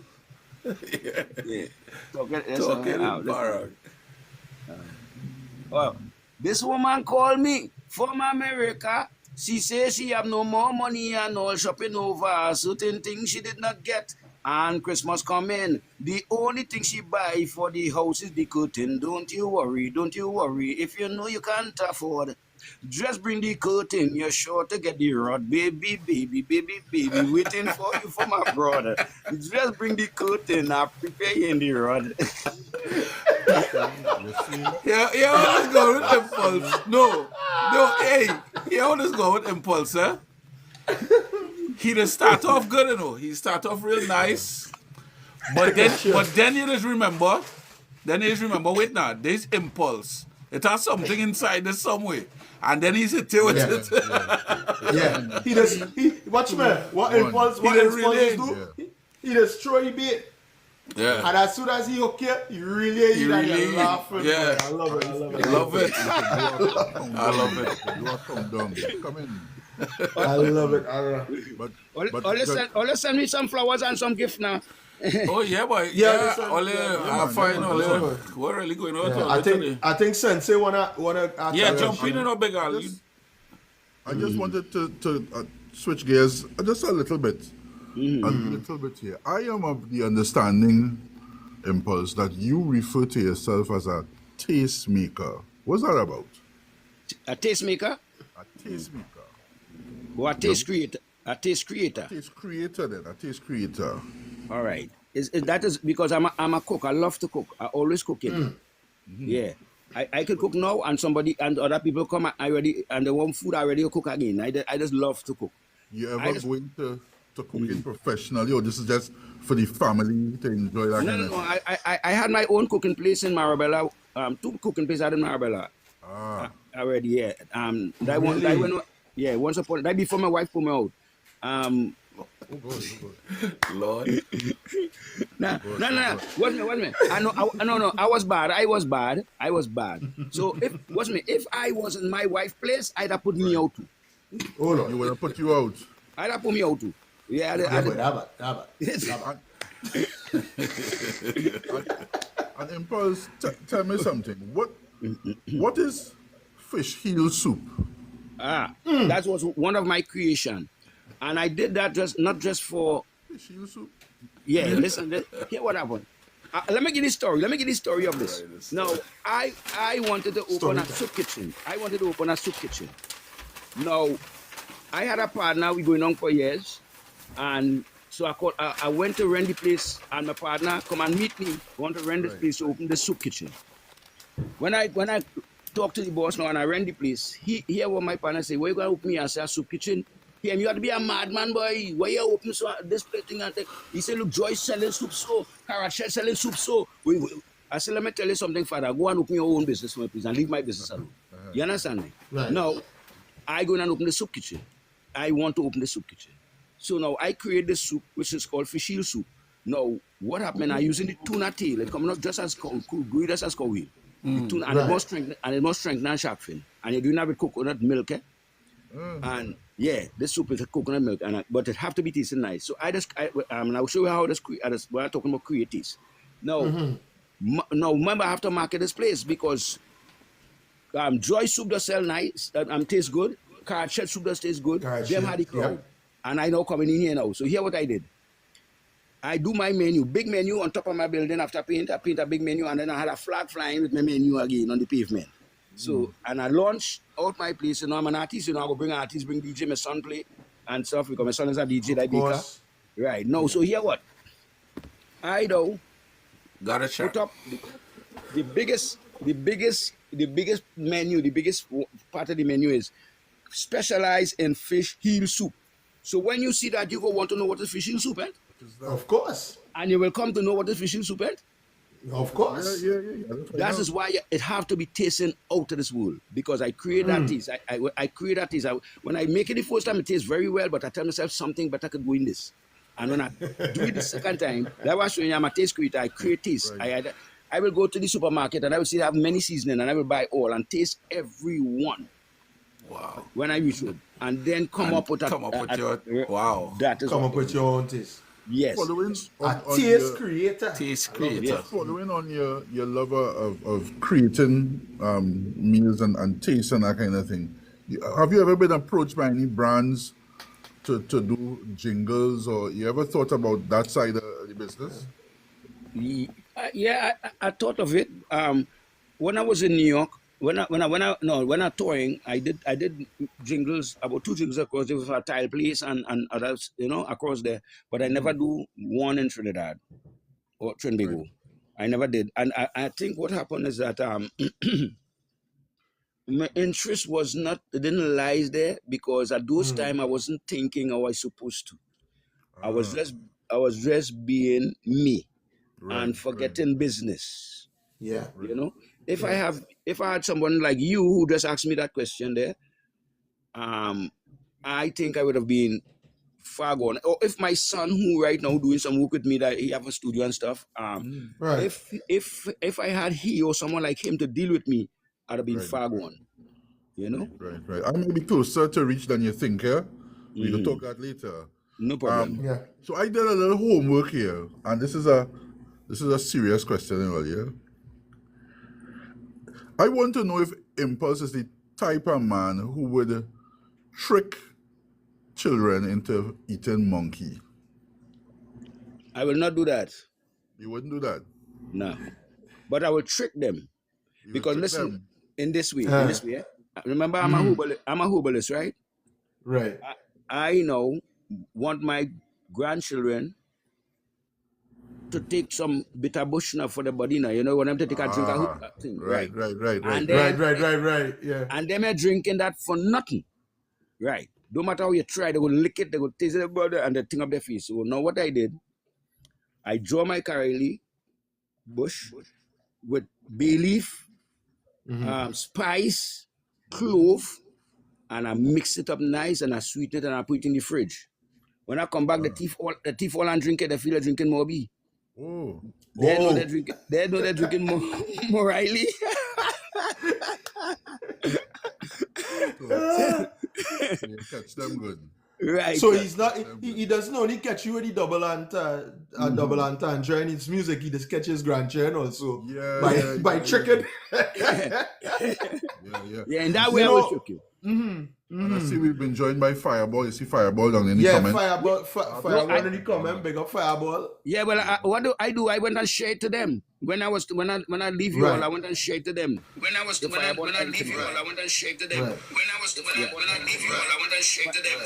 Yeah. Talking in Parang. Well, this woman called me from America. She says she have no more money and all shopping over certain things she did not get. And Christmas coming, the only thing she buy for the house is the curtain. Don't you worry. If you know you can't afford, just bring the curtain. You're sure to get the rod. Baby, waiting for you from my brother. Just bring the curtain. I'll prepare you in the rod. You always go with impulse. No, hey, you always go with impulse, eh? He just start off good, you know. He start off real nice, but then you just remember. Wait now, there's impulse. It has something inside there some way, and then he's hit you with it. Yeah. Watch me. What impulse do? He just throw the bait. Yeah. And as soon as he hook you, you really laughing. Yeah. I love it. I love it. You are come down. Come in. I love it. Let's send me some flowers and some gift now. Oh yeah, boy. I find what really going on. I think Sensei wanna. Jump in and big all. I just wanted to switch gears just a little bit. A little bit here. I am of the understanding, Impulse, that you refer to yourself as a tastemaker. What's that about? A tastemaker? A tastemaker. Or a taste creator? A taste creator. A taste creator then. A taste creator. All right. That is because I'm a cook. I love to cook. I always cooking. Yeah. I can cook now, and other people come and they want food. I already cook again. I just love to cook. You ever going to cooking professionally, or this is just for the family to enjoy that? No. I had my own cooking place in Marabella. 2 cooking places in Marabella. Already, yeah. Once upon that before my wife put me out. Lord. No. What's me? I was bad. So if I was in my wife's place, I'd have put me out too. Oh Lord, you would have put you out. I'd have put me out too. Yeah, And Impulse, tell me something. What is fish heel soup? That was one of my creation, and I did that not just for fish heel soup. Yeah, listen, hear what happened. Let me give you the story of this. Right, Now, I wanted to open Story a time. soup kitchen. Now, I had a partner, we going on for years, and so I went to rent the place, and my partner come and meet me. Want to rent this place to open the soup kitchen. When I talk to the boss now and I rent the place, he hear what my partner say, where you gonna open me? I say a soup kitchen. You have to be a madman, boy. Why you open so this place thing and take? He said, look, Joyce selling soup so, Karachet selling soup so. I said, let me tell you something, father. Go and open your own business for me, please, and leave my business alone. You understand me? Right. Now, I go and open the soup kitchen. I want to open the soup kitchen. So now I create the soup, which is called fish eel soup. Now, what happened? I using the tuna tail. It comes out just as good as cow wheel. The tuna, and it must strengthen and shark fin. And you're doing that with coconut milk, eh? And yeah, this soup is coconut milk, but it have to be tasting nice. So I'll show you how we're talking about create taste. Now, now remember I have to market this place because Joy soup does sell nice, tastes good. Karachet soup does taste good. Them had the crowd. And I now coming in here now. So here what I did. I do my menu, big menu on top of my building after paint. I paint a big menu and then I had a flag flying with my menu again on the pavement. So, and I launched out my place. I'm an artist, I go bring artists, bring DJ, my son play and stuff because my son is a DJ that baker. Right. No, so here what? I do. Got a check. Put up the biggest menu, the biggest part of the menu is specialized in fish heel soup. So when you see that, you go want to know what is fish heel soup, eh? Of course. And you will come to know what is fish heel soup, eh? Of course. Yeah. That is why it have to be tasting out of this world because I create that taste. I create that taste. When I make it the first time, it tastes very well, but I tell myself something better could go in this. And when I do it the second time, that was when I'm a taste creator. I create taste. Right. I will go to the supermarket and I will see they have many seasoning and I will buy all and taste every one. Wow. When I reach home, and then come up with your wow. That is Come up with your own taste. Yes. Following A on taste your, creator. Taste creator. following on your love of creating meals and taste and that kind of thing. Have you ever been approached by any brands to do jingles, or you ever thought about that side of the business? Yeah, I thought of it. When I was in New York, when I touring, I did jingles, about 2 jingles across there for a tile place and others, across there. But I never do one in Trinidad or Trinbago. Right. I never did. And I think what happened is that my interest didn't lie there because at those time I wasn't thinking how I was supposed to. I was just being me and forgetting business. Yeah. If I had someone like you who just asked me that question there, I think I would have been far gone. Or if my son, who right now doing some work with me, that he have a studio and stuff, if I had he or someone like him to deal with me, I'd have been far gone. Right. I may be closer to reach than you think, yeah? We can talk that later. No problem. So I did a little homework here, and this is a serious question, yeah? I want to know if Impulse is the type of man who would trick children into eating monkey. I will not do that. You wouldn't do that? No. But I will trick them. Because listen, in this way, remember I'm a herbalist, right? Right. I want my grandchildren to take some bitter bush now for the body now. Want them to take a drink of thing. Right. And then, Right. Yeah. And them are drinking that for nothing. Right. No matter how you try, they will lick it, they will taste it, brother, and they think of their face. So now what I did, I draw my curry bush with bay leaf, spice, clove, and I mix it up nice and I sweeten it and I put it in the fridge. When I come back, the thief all and drink it, they feel they're drinking more bee. Oh. They know they're drinking more Riley. You catch them good. Right. So he's not. He doesn't only catch you with the double entendre in his music. He just catches grandchildren also. By tricking. Yeah, in that way I will trick you. And I see we've been joined by Fireball. You see Fireball down in the comment. Fireball in the comment. Big up Fireball. Yeah, well, what do? I went and shared to them when I leave you all. I went and shared to them. When I leave you all, I went and shared to them. When I leave you all, I went and shared to them.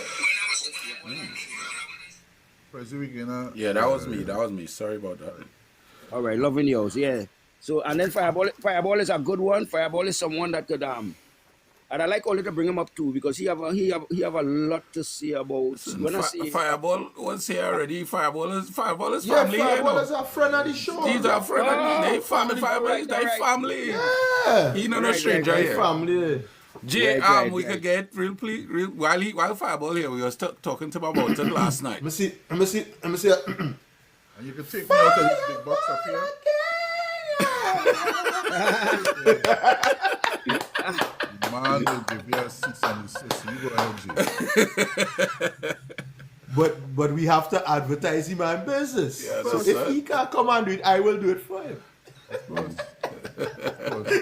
Yeah, that was me. That was me. Sorry about that. All right, loving yours. Yeah. So and then Fireball is a good one. Fireball is someone that could and I like only to bring him up too because he have a lot to say about. When I see Fireball was here already. Fireball is family. Fireball is a friend of the show. He's a friend. They family. Fireball is their family. Yeah. He not a stranger here. Family. Jay, we could get real while Fireball here. We were talking to him about it last night. Let me see. And you can take me out of this big box up here. Man will give you a 6 and a 6. You go ahead, Jay. But we have to advertise him on business. Yeah, so if he can't come and do it, I will do it for him.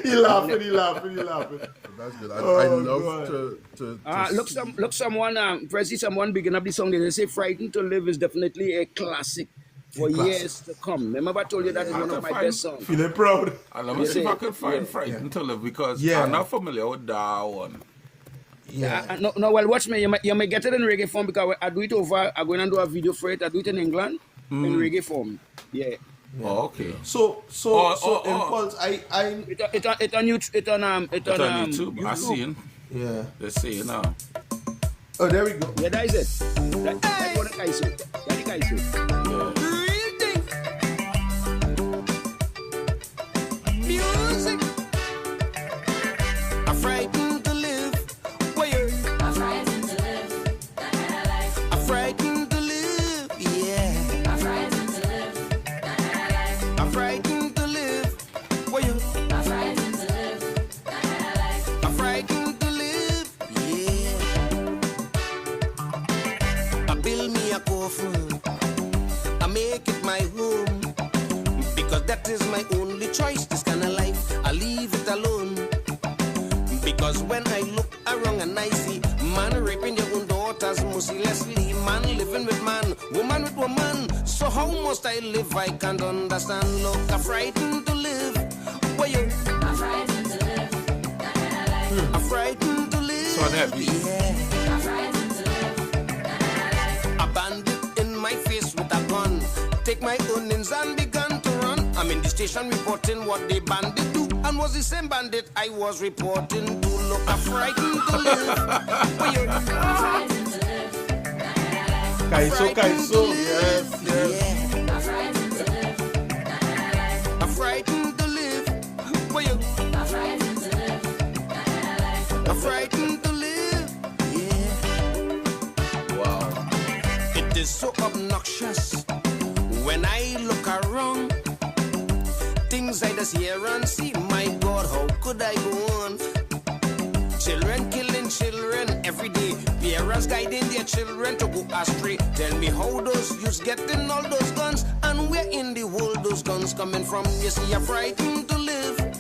He laughing. That's good. I love to someone picking up the song. They say "Frightened to Live" is definitely a classic for years to come. Remember I told you that is one of my best songs. Feeling proud. And let me see if I can find "Frightened to Live" because I'm not familiar with that one. Yeah. No. Well, watch me. You may get it in reggae form because I do it over. I'm going to do a video for it. I do it in England in reggae form. Yeah. Oh, okay. So Impulse. It's on YouTube. I see it. Yeah. Let's see it now. Oh, there we go. Yeah, that is it. That's what I say. That's the guy say. Music. I'm frightened to live. I'm frightened to live. That kind of life. I'm frightened to live. Yeah. I'm frightened to live. That kind of life. I'm frightened to live. I'm frightened to live. That kind of life. I'm frightened to live. Yeah. I build me a coffin. I make it my home. Because that is my only choice. This kind of life, I leave it alone. Because when I look around and I see man raping their own daughters mercilessly, man living with man, woman with woman. So how must I live? I can't understand. Look, I'm frightened to live. I'm frightened to live. That kind of life. I'm frightened to live. So heavy. Yeah. I'm frightened to live. That kind of life. A bandit in my face with a gun. Take my earnings and began to run. I'm in the station reporting what the bandit do. And was the same bandit I was reporting to. Look, I'm frightened to live. I'm frightened to live. That kind of life. Kaiso. Yes. Yeah. I'm frightened to live. That kind of life. I'm frightened to live. I'm frightened to live. That kind of life. I'm frightened to live. Yeah. Wow. It is so obnoxious when I look around. Things I just hear and see. My God, how could I go on? Children killing children every day. Parents guiding their children to go astray. Tell me how those youths getting all those guns, and where in the world those guns coming from? You see, you're frightened to live. I'm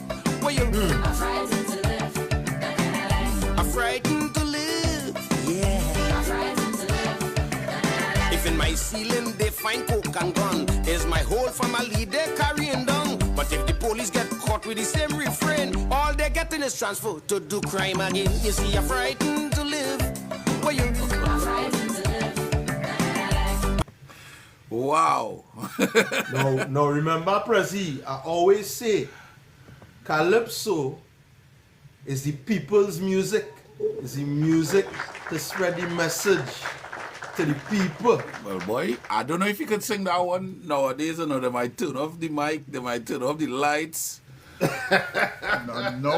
frightened to live. That kind of life. I'm frightened to live. Yeah. I'm frightened to live. That kind of life. If in my ceiling they find coke and gun, is my whole family they carrying down. But if the police get caught with the same refrain, all they're getting is transferred to do crime again. You see, you're frightened to live. I'm frightened to live. That kind of life. Wow. No, remember, Prezi, I always say, Calypso is the people's music. It's the music to spread the message to the people. Well, boy, I don't know if you can sing that one nowadays. Or no, they might turn off the mic, they might turn off the lights. No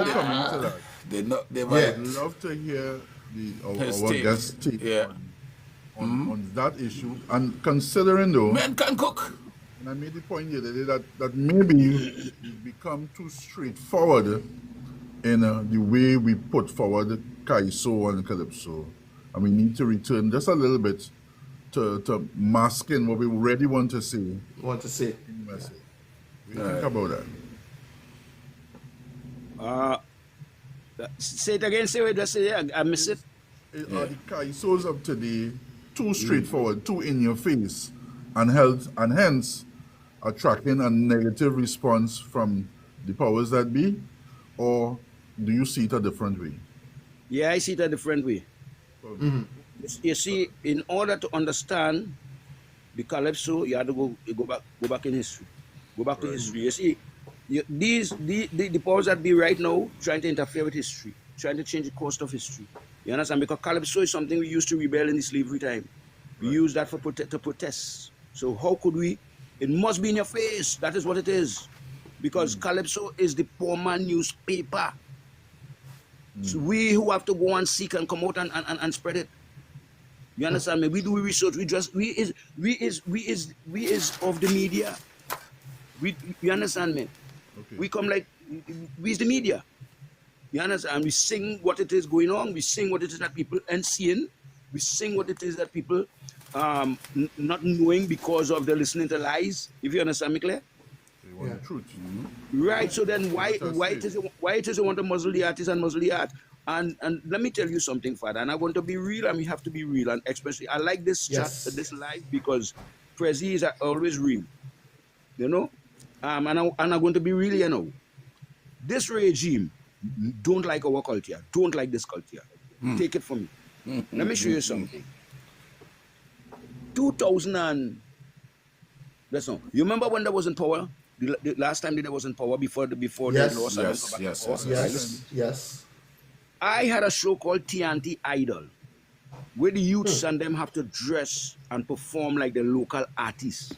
comment to that. They might. I'd love to hear His our take. guest take Yeah. on that issue. And considering though, Men can cook. and I made the point the other day that maybe you become too straightforward in the way we put forward Kaiso and Calypso. And we need to return just a little bit to masking what we really want to say in the message. What do you think about that? Say it again. Say what you say. I miss it. Are the Kaisos of today too straightforward, too in your face, and hence attracting a negative response from the powers that be? Or do you see it a different way? Yeah, I see it a different way. You see, in order to understand the Calypso, you have to go back in history. Go back to history. You see, the powers that be right now trying to interfere with history, trying to change the course of history. You understand? Because Calypso is something we used to rebel in the slavery time. We use that for to protest. So how could we? It must be in your face. That is what it is. Because Calypso is the poor man newspaper. So we who have to go and seek and come out and spread it. You understand me? We do research. We is of the media. You understand me? Okay. We come like we is the media. You understand? And we sing what it is going on. We sing what it is that people ain't seeing. We sing what it is that people not knowing because of the listening to lies. If you understand me, Claire? They want the truth. Right. So then why it is you want to muzzle the artist and muzzle the art? And let me tell you something, Father. And I want to be real, and we have to be real. And especially, I like this chat, this live, because Prezi is always real. You know? And I'm going to be real, you know. This regime don't like our culture. Don't like this culture. Take it from me. Let me show you something. 2000 and... Listen, you remember when there was in power? The last time they was in power before they lost. Yes. I had a show called TNT Idol, where the youths and them have to dress and perform like the local artists.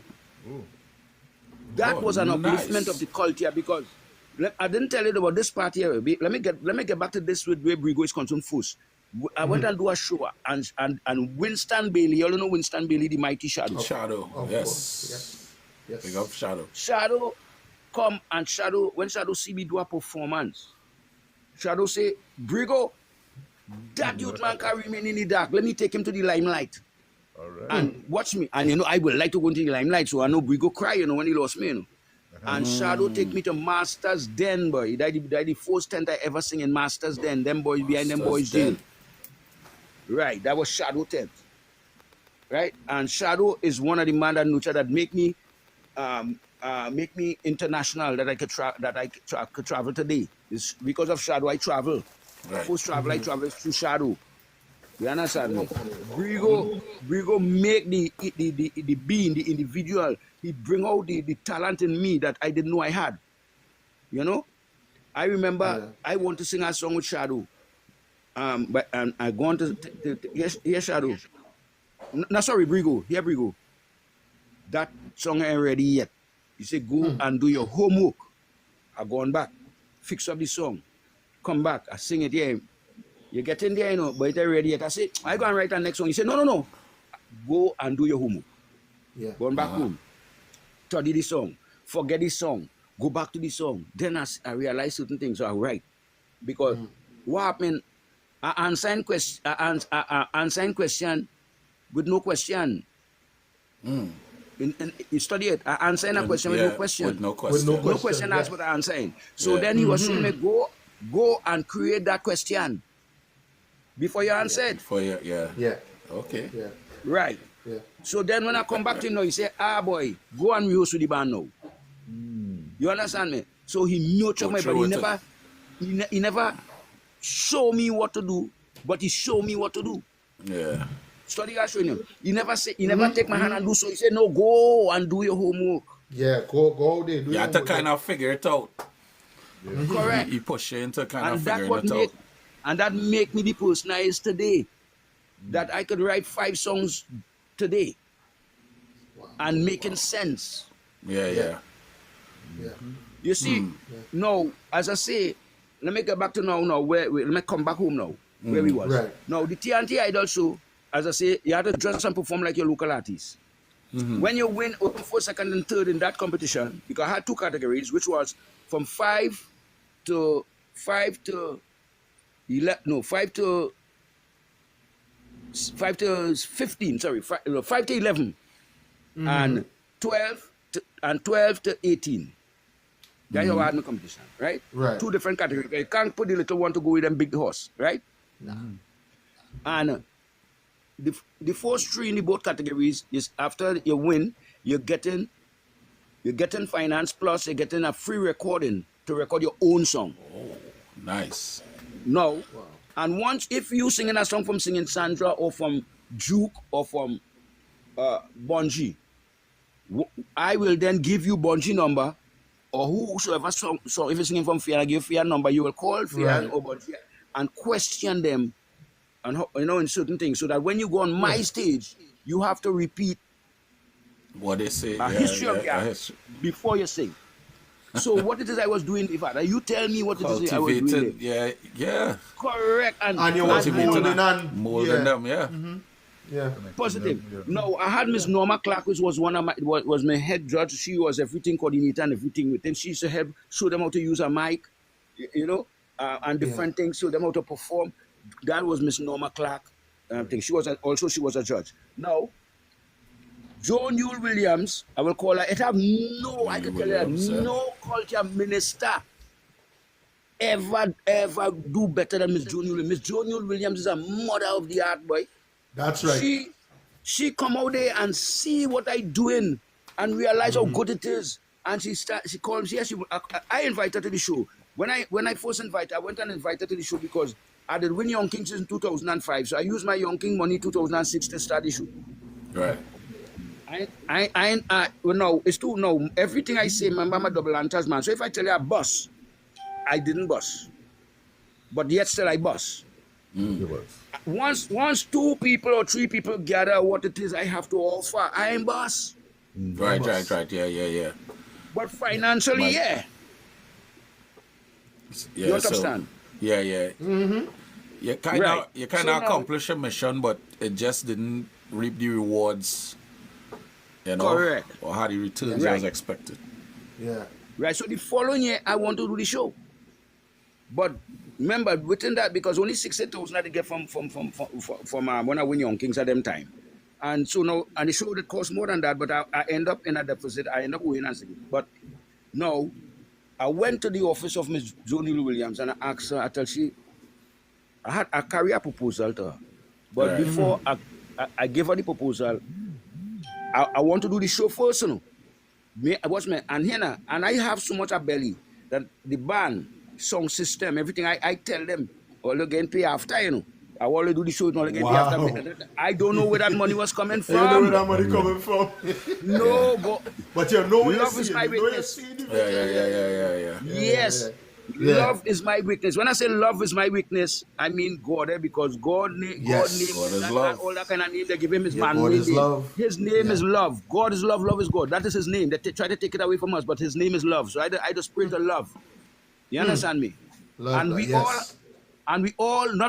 That was an upliftment of the culture, because I didn't tell you about this part here. Let me get back to this with where Brigo is concerned first. I went and do a show, and Winston Bailey, you all know Winston Bailey, the mighty Shadow. Yes. Big up Shadow. Shadow come, and when Shadow see me do a performance, Shadow say, Brigo, that youth man can remain in the dark. Let me take him to the limelight. All right. And watch me. And you know, I would like to go into the limelight, so I know Brigo cry, you know, when he lost me, you know. And Shadow take me to Master's Den, boy. That the first tent I ever sing in Master's Den. Them boys behind them boys jail. Right, that was Shadow tent. Right, and Shadow is one of the man that nurture that make me international, that I could travel today. It's because of Shadow I travel. Right. First travel I travel is through Shadow. You understand me? Brigo make the being, the individual. He bring out the talent in me that I didn't know I had. You know? I remember I want to sing a song with Shadow. But I go on to hear Shadow. No, sorry, Brigo. Here, Brigo. That song ain't ready yet. You say, go and do your homework. I gone back, fix up the song, come back, I sing it here. You get in there, you know, but it ain't ready yet. I say, I go and write the next song. You say, no. Go and do your homework. Yeah. Going back home. Study the song. Forget the song. Go back to the song. Then I realize certain things. So I write. Because what happened, I answer question with no question. You study it. I answer a question with no question. With no question. No question asked, but I answer. So then he was showing me, go and create that question before you answer it. Yeah. Okay. Yeah. Right. Yeah. So then when I come back to him now, he say, boy, go and rehearse with the band now. You understand me? So he nurtured me, but he never show me what to do, but he show me what to do. Yeah. Study I showing him. He never take my hand and do so. He said, no, go and do your homework. Yeah, go there. You have to kind of figure it out. Yeah. Correct. He push you into kind of figuring it out. And that make me the person I is today. That I could write 5 songs today. And making sense. Yeah. You see, now, as I say, let me get back to now, let me come back home now, where we was. Right. Now, the TNT Idol show, as I say, you have to dress and perform like your local artist. When you win first, second, and third in that competition, because I had 2 categories, which was from 5 to 15, sorry, 5 to 11, and 12 to 18. That's how I had my competition, right? Right. 2 different categories. You can't put the little one to go with them big horse, right? And the first 3 in the both categories is after you win, you're getting finance, plus you're getting a free recording to record your own song. Oh, nice. No. And once, if you singing a song from Singing Sandra or from Juke or from Bonji, I will then give you Bonji number, or whosoever song. So if you're singing from Fian, I give Fian number, you will call Fian or Bonji and question them, and in certain things, so that when you go on my stage, you have to repeat what they say. a history of gas before you sing. So what it is I was doing, Ivana, you tell me what it is I was doing. Yeah. Correct. And you was molding them, Yeah. Positive. No, I had Miss Norma Clark, which was was my head judge. She was everything coordinator and everything with them. She used to help show them how to use a mic, and different things, show them how to perform. That was Miss Norma Clark. I think she was a judge. Now, Joan Yule Williams, I will call her. I can tell you, no culture minister ever do better than Miss Joan Yule. Miss Joan Yule Williams is a mother of the art, boy. That's right. She come out there and see what I doing and realize how good it is. And she called me. I invited her to the show. When I first invited, I went and invited her to the show because I did win Young Kings in 2005. So I used my Young King money 2006 to start the show. Right. It's true. No, everything I say, my mama double enters, man. So if I tell you I bust, I didn't bust. But yet still I bust. Once 2 people or 3 people gather what it is I have to offer, I am boss. Right. Yeah. But financially, you understand? You kind of accomplished a mission, but it just didn't reap the rewards, correct, or how the returns was expected. Yeah. Right. So the following year, I want to do the show, but remember, within that, because only 60,000 I get from when I win Young Kings at them time. And so now, and the show that cost more than that, but I end up in a deficit. I end up winning and singing. But no, I went to the office of Miss Joanie Williams and I asked her, I carry a proposal to her. But before I gave her the proposal, I want to do the show first, and I have so much a belly that the band, song system, everything, I tell them, all again pay after, I always do the show, all again pay after. I don't know where that money was coming from. You know where that money coming from? No, but you know love is my weakness. Yes. Love is my weakness. When I say love is my weakness, I mean God, because God named love. All that kind of name they give him is man. God is love. His name is love. God is love. Love is God. That is his name. They try to take it away from us, but his name is love. So I just pray to love. You understand me? Love, and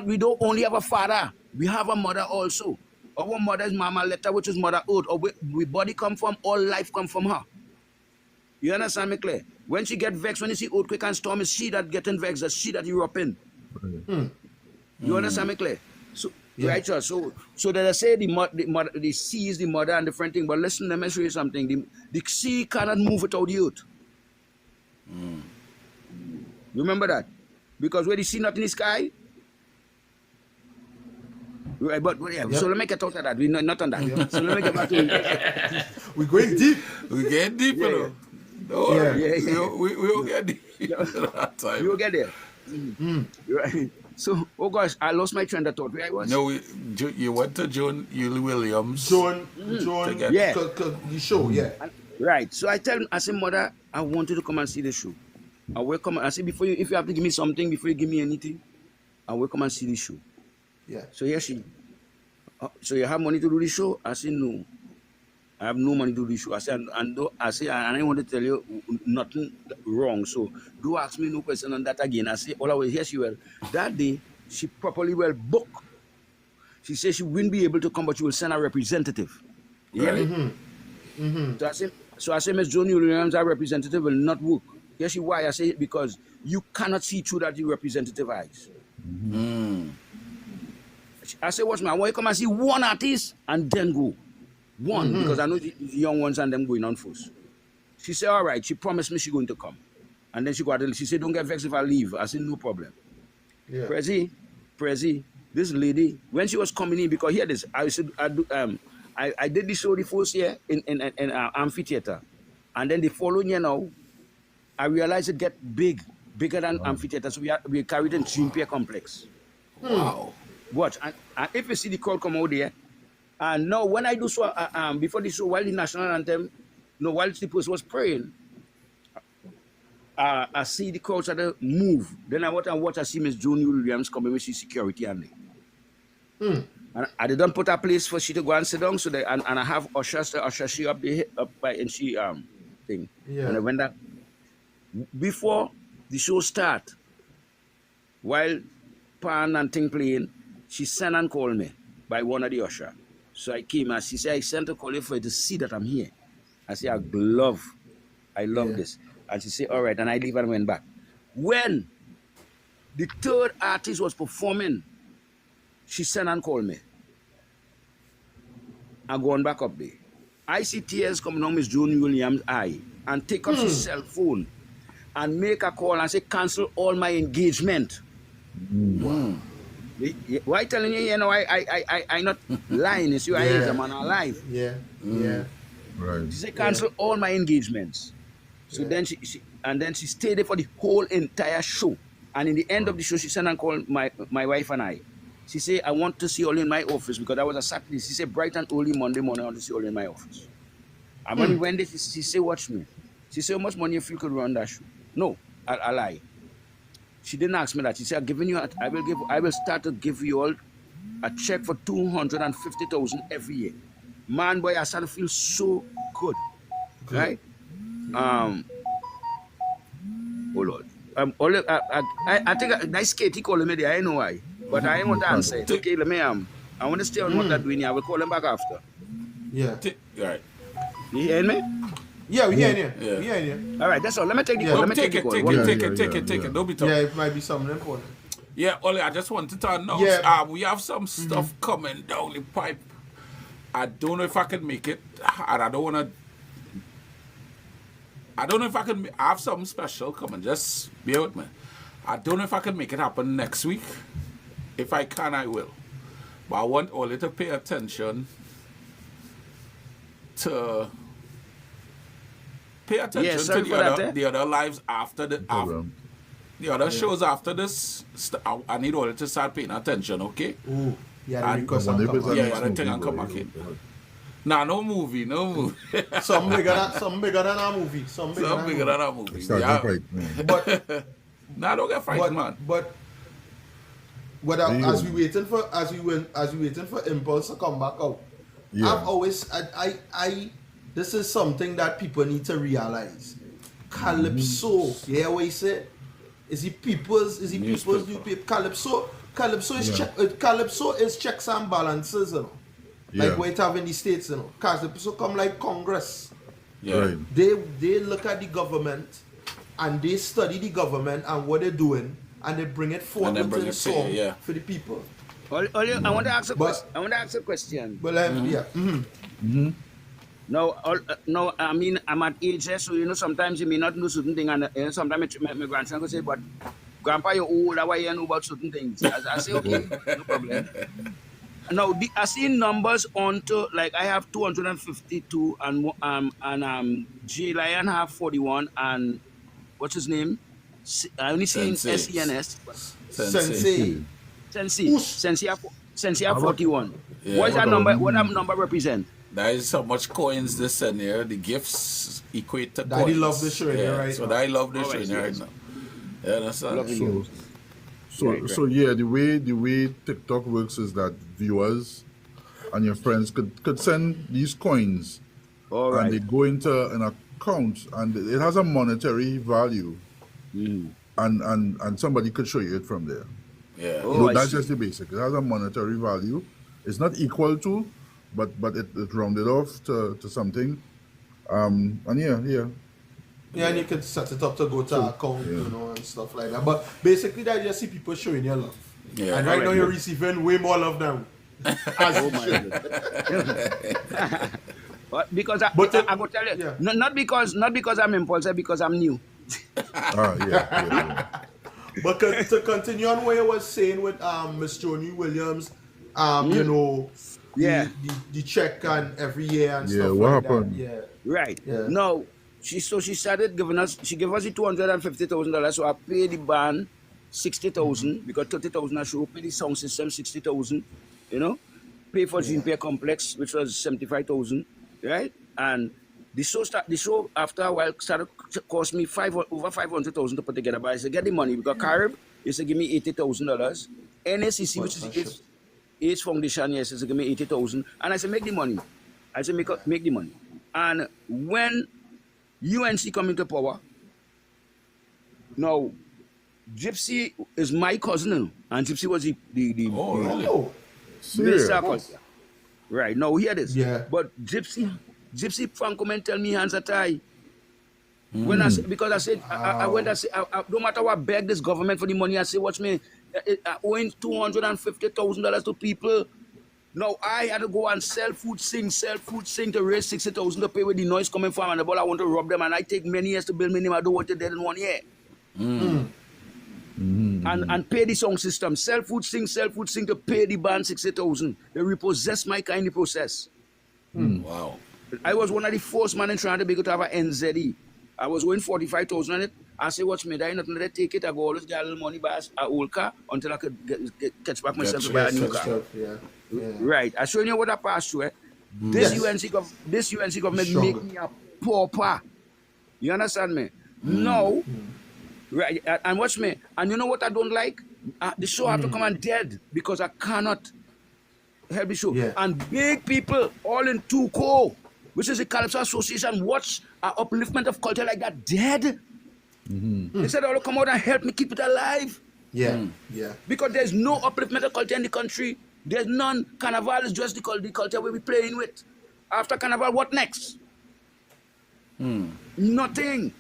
we don't only have a father. We have a mother also. Our mother is Mama Letta, which is Mother Earth. Or we body come from, all life come from her. You understand me, Claire? When she get vexed, when you see earthquake and storm, it's she that getting vexed, it's she that you up in. You understand me, Claire? So, right, so that I say the sea is the mother and different thing, but listen, let me show you something. The sea cannot move without the earth. Remember that? Because where the sea not in the sky, right, but so let me get out of that. We're not on that. So let me get back to it. We're going deep. We get deep, No, we will get deep. You will get there. Right. So, oh gosh, I lost my train of thought. Where I was? No, you went to Joan Yule Williams. Joan, the show, Right. So I say, Mother, I want you to come and see the show. I will come. I say, if you have to give me something, before you give me anything, I will come and see the show. Yeah. So here she. So you have money to do the show? I say no. I have no money to do the show. I say, and I want to tell you nothing wrong. So do ask me no question on that again. I say, all I will hear she will. That day, she properly well booked. She said she wouldn't be able to come, but she will send a representative. You hear me? So I say, Miss Joanie Williams, our representative will not work. Hear she why? I say because you cannot see through that representative eyes. I say, watch me, I want you to come and see one artist and then go. One, because I know the young ones and them going on first. She said, all right, she promised me she's going to come. And then she said, don't get vexed if I leave. I said, no problem. Yeah. Prezi, this lady, when she was coming in, because hear this, I said, I did the show the first year in amphitheater. And then the following year now, I realized it get bigger than amphitheater. So we carried in Dream Pier Complex. Wow. Watch. And if you see the crowd come out there, and now when I do so, before the show, while the national anthem, while the person was praying, I see the crowd started move. Then I watch, I see Miss June Williams coming with security and And I didn't put a place for she to go and sit down. So and I have usher she up by and she thing. Yeah. And I went that before the show start, while pan and thing playing, she sent and called me by one of the usher. So I came and she said, I sent a call for you to see that I'm here. I said, I love this. And she said, all right, and I leave and went back. When the third artist was performing, she sent and called me. I'm going back up there. I see tears coming on Miss June Williams' eye and take up his cell phone and make a call and say, cancel all my engagement. Wow. Why telling you, I not lying. It's you, I am alive. Yeah. Right. She said, cancel all my engagements. So then she stayed there for the whole entire show. And in the end of the show, she sent and called my wife and I. She said, I want to see you in my office because that was a Saturday. She said, bright and early Monday morning, I want to see you in my office. And when we went there, she said, watch me. She said, how much money you feel could run that show? No, I lie. She didn't ask me that. She said, I will start to give you all a check for 250,000 every year. Man, boy, I started to feel so good. Right? Oh Lord. I think a nice Katie called me there. I know why. But I ain't want to answer it. Okay, let me I want to stay on what that doing. I will call him back after. Yeah. Right. You hear me? Yeah, we hear you. Yeah. We hear you. All right, that's all. Let me take the Yeah. call. Let me Take take it, the call. take it. Don't be talking. Yeah, it might be something important. Yeah, Oli, I just wanted to announce, Yeah. we have some stuff coming down the pipe. I don't know if I can make it, and I don't know if I can. I have something special coming. Just bear with me. I don't know if I can make it happen next week. If I can, I will. But I want Oli to pay attention to the other lives after the other shows after this. I need Oli to start paying attention, okay? Ooh. Yeah, And- because One day better Yeah, next I think movie, I'll come boy. back in. Nah, no movie. some bigger than a movie. Some bigger Some bigger than a movie. Start Yeah. to fight, man. But Nah, don't get frightened, man. but as we waiting for Impulse to come back out, Yeah. I've always this is something that people need to realize. Calypso, yeah, what you say? Is it people's new paper? Calypso is checks and balances, you know. Yeah. Like what it have in the States, you know. Calypso come like Congress. Yeah. Right. They look at the government and they study the government and what they're doing and they bring it forward And then bring to the it to you, song yeah. for the people. I want to ask a But- question. But yeah. No, I mean, I'm at age, so sometimes you may not know certain things, and sometimes my grandson will say, but Grandpa, you're old, why you know about certain things? I say, okay, no problem. Now, I see numbers onto, like, I have 252, and J Lion have 41, and what's his name? I only see Sensei. SENS. Sensei. Sensei have 41. Yeah. What is that number? What that number represent? That is how much coins they send here. The gifts equate to Daddy coins. love the show here right so now. I love the Oh, show I see, here I right see. now. You understand? So yeah, the way TikTok works is that viewers and your friends could send these coins, All and they right. go into an account, and it has a monetary value, and somebody could show you it from there. Yeah. Oh, So I that's see. just the basic. It has a monetary value. It's not equal to, but it rounded off to something. And yeah. Yeah, and you can set it up to go to account, and stuff like that. But basically, that you just see people showing you love. Yeah. And right now, you're receiving way more love now. As Oh you my should. Because I go tell you, Yeah. not because I'm impulsive, because I'm new. Yeah. But to continue on what you was saying with Miss Joni Williams, you know, Yeah. the check and every year and Yeah, stuff what like happened? that. Yeah. Right. Yeah. No, she started giving us. She gave us the $250,000. So I paid the band 60,000 because 30,000 I show. Pay the sound system 60,000. You know, pay for Gene Pay Complex, which was 75,000. Right, and the show after a while started to cost me over 500,000 to put together. But I said get the money because Carib is to give me $80,000. NACC, which is the AIDS Foundation, yes, is to give me 80,000. And I said make the money. I said make the money. And when UNC come into power, now Gypsy is my cousin, and Gypsy was the Serious? minister of culture. Right, now hear this. Yeah. But Gypsy Franco men tell me hands are tied. When I said, because I said I went and said no matter what beg this government for the money, I say watch me owing $250,000 to people. Now I had to go and sell food sing to raise 60,000 to pay with the noise coming from and the ball I want to rob them and I take many years to build my name. I don't want it dead in 1 year. And pay the sound system, sell food sing to pay the band 60,000. They repossess my kind of process. Wow. I was one of the first man in trying to be able to have an NZE. I was owing 45,000 on it. I say, watch me, I nothing let take it. I go always get a little money by a old car until I could catch back myself to buy a new car. Yeah. Right. I showing you what I passed through. This UNC government make me a pauper. You understand me? No. Right. And watch me. And you know what I don't like? The show have to come and dead because I cannot help the show. Yeah. And big people all in Tuco, which is the Calypso Association, watch an upliftment of culture like that dead. They said, oh, come out and help me keep it alive. Yeah. Because there's no upliftment of culture in the country. There's none. Carnival is just the culture we're playing with. After Carnival, what next? Nothing.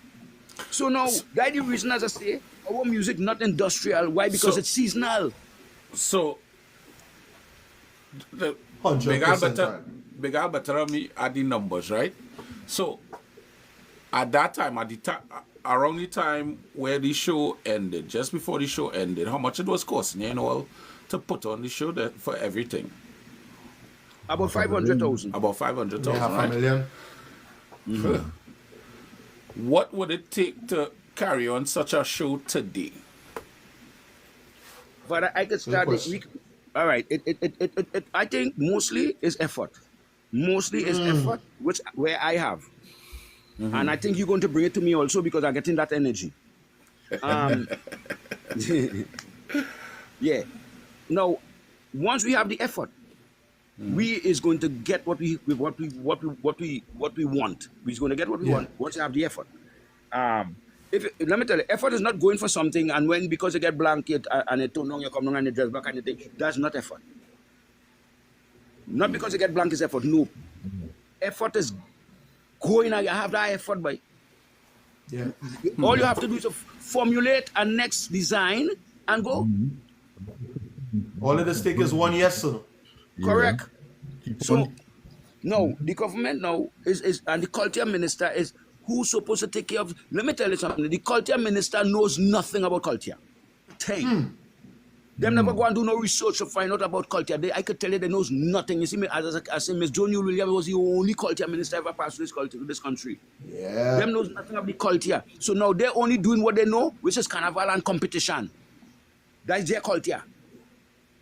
So now, that's the reason, as I say, our music not industrial. Why? Because it's seasonal. So, the 100%. Big Alberta me add the numbers, right? So, at that time, around the time where the show ended, just before the show ended, how much it was costing, you know, to put on the show for everything? About 500,000. About 500,000, Half right? a million. What would it take to carry on such a show today? But I could start this week. All right. It I think mostly is effort. Mostly is effort, where I have. And I think you're going to bring it to me also because I'm getting that energy. Yeah. Now, once we have the effort, we is going to get what we want. We're going to get what we want once you have the effort. Let me tell you, effort is not going for something and when because you get blanket and it too long you come down and you dress back and you think that's not effort. Not because you get blank is effort. No. Effort is going and you have that effort by. Yeah. All you have to do is to formulate a next design and go. All of this take is 1 year, sir. Correct. So no, the government now is and the culture minister is who's supposed to take care of. Let me tell you something. The culture minister knows nothing about culture. Them never go and do no research to find out about culture. I could tell you they knows nothing. You see me, as I say, Miss Joni Williams was the only culture minister ever passed through this country. Yeah. Them knows nothing of the culture. So now they're only doing what they know, which is carnival and competition. That's their culture.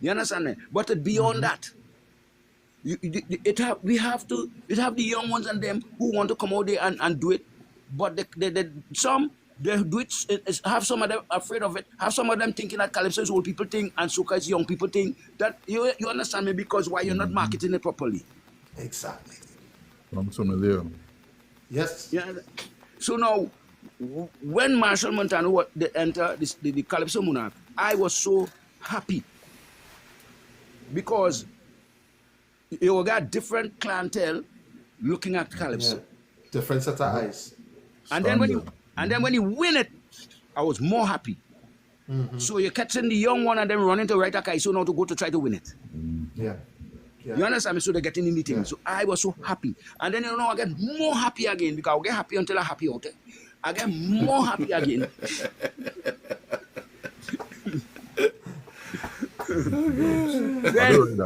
You understand me? But beyond that, we have the young ones and them who want to come out there and do it. But some they do it. Have some of them afraid of it. Have some of them thinking that Calypso is old people thing and soca is young people thing. That you understand me because why you're not marketing it properly. Exactly. I'm familiar. Yes. Yeah. So now, when Marshall Montano entered the Calypso Monarch, I was so happy because you got different clientele looking at Calypso. Yeah. Different set of eyes. And then when you win it, I was more happy. So you're catching the young one and then running to right Kaiso now to go to try to win it. Yeah. You understand me? So they're getting in the thing. So I was so happy. And then I get more happy again because I'll get happy until I'm happy out there. I get more happy again.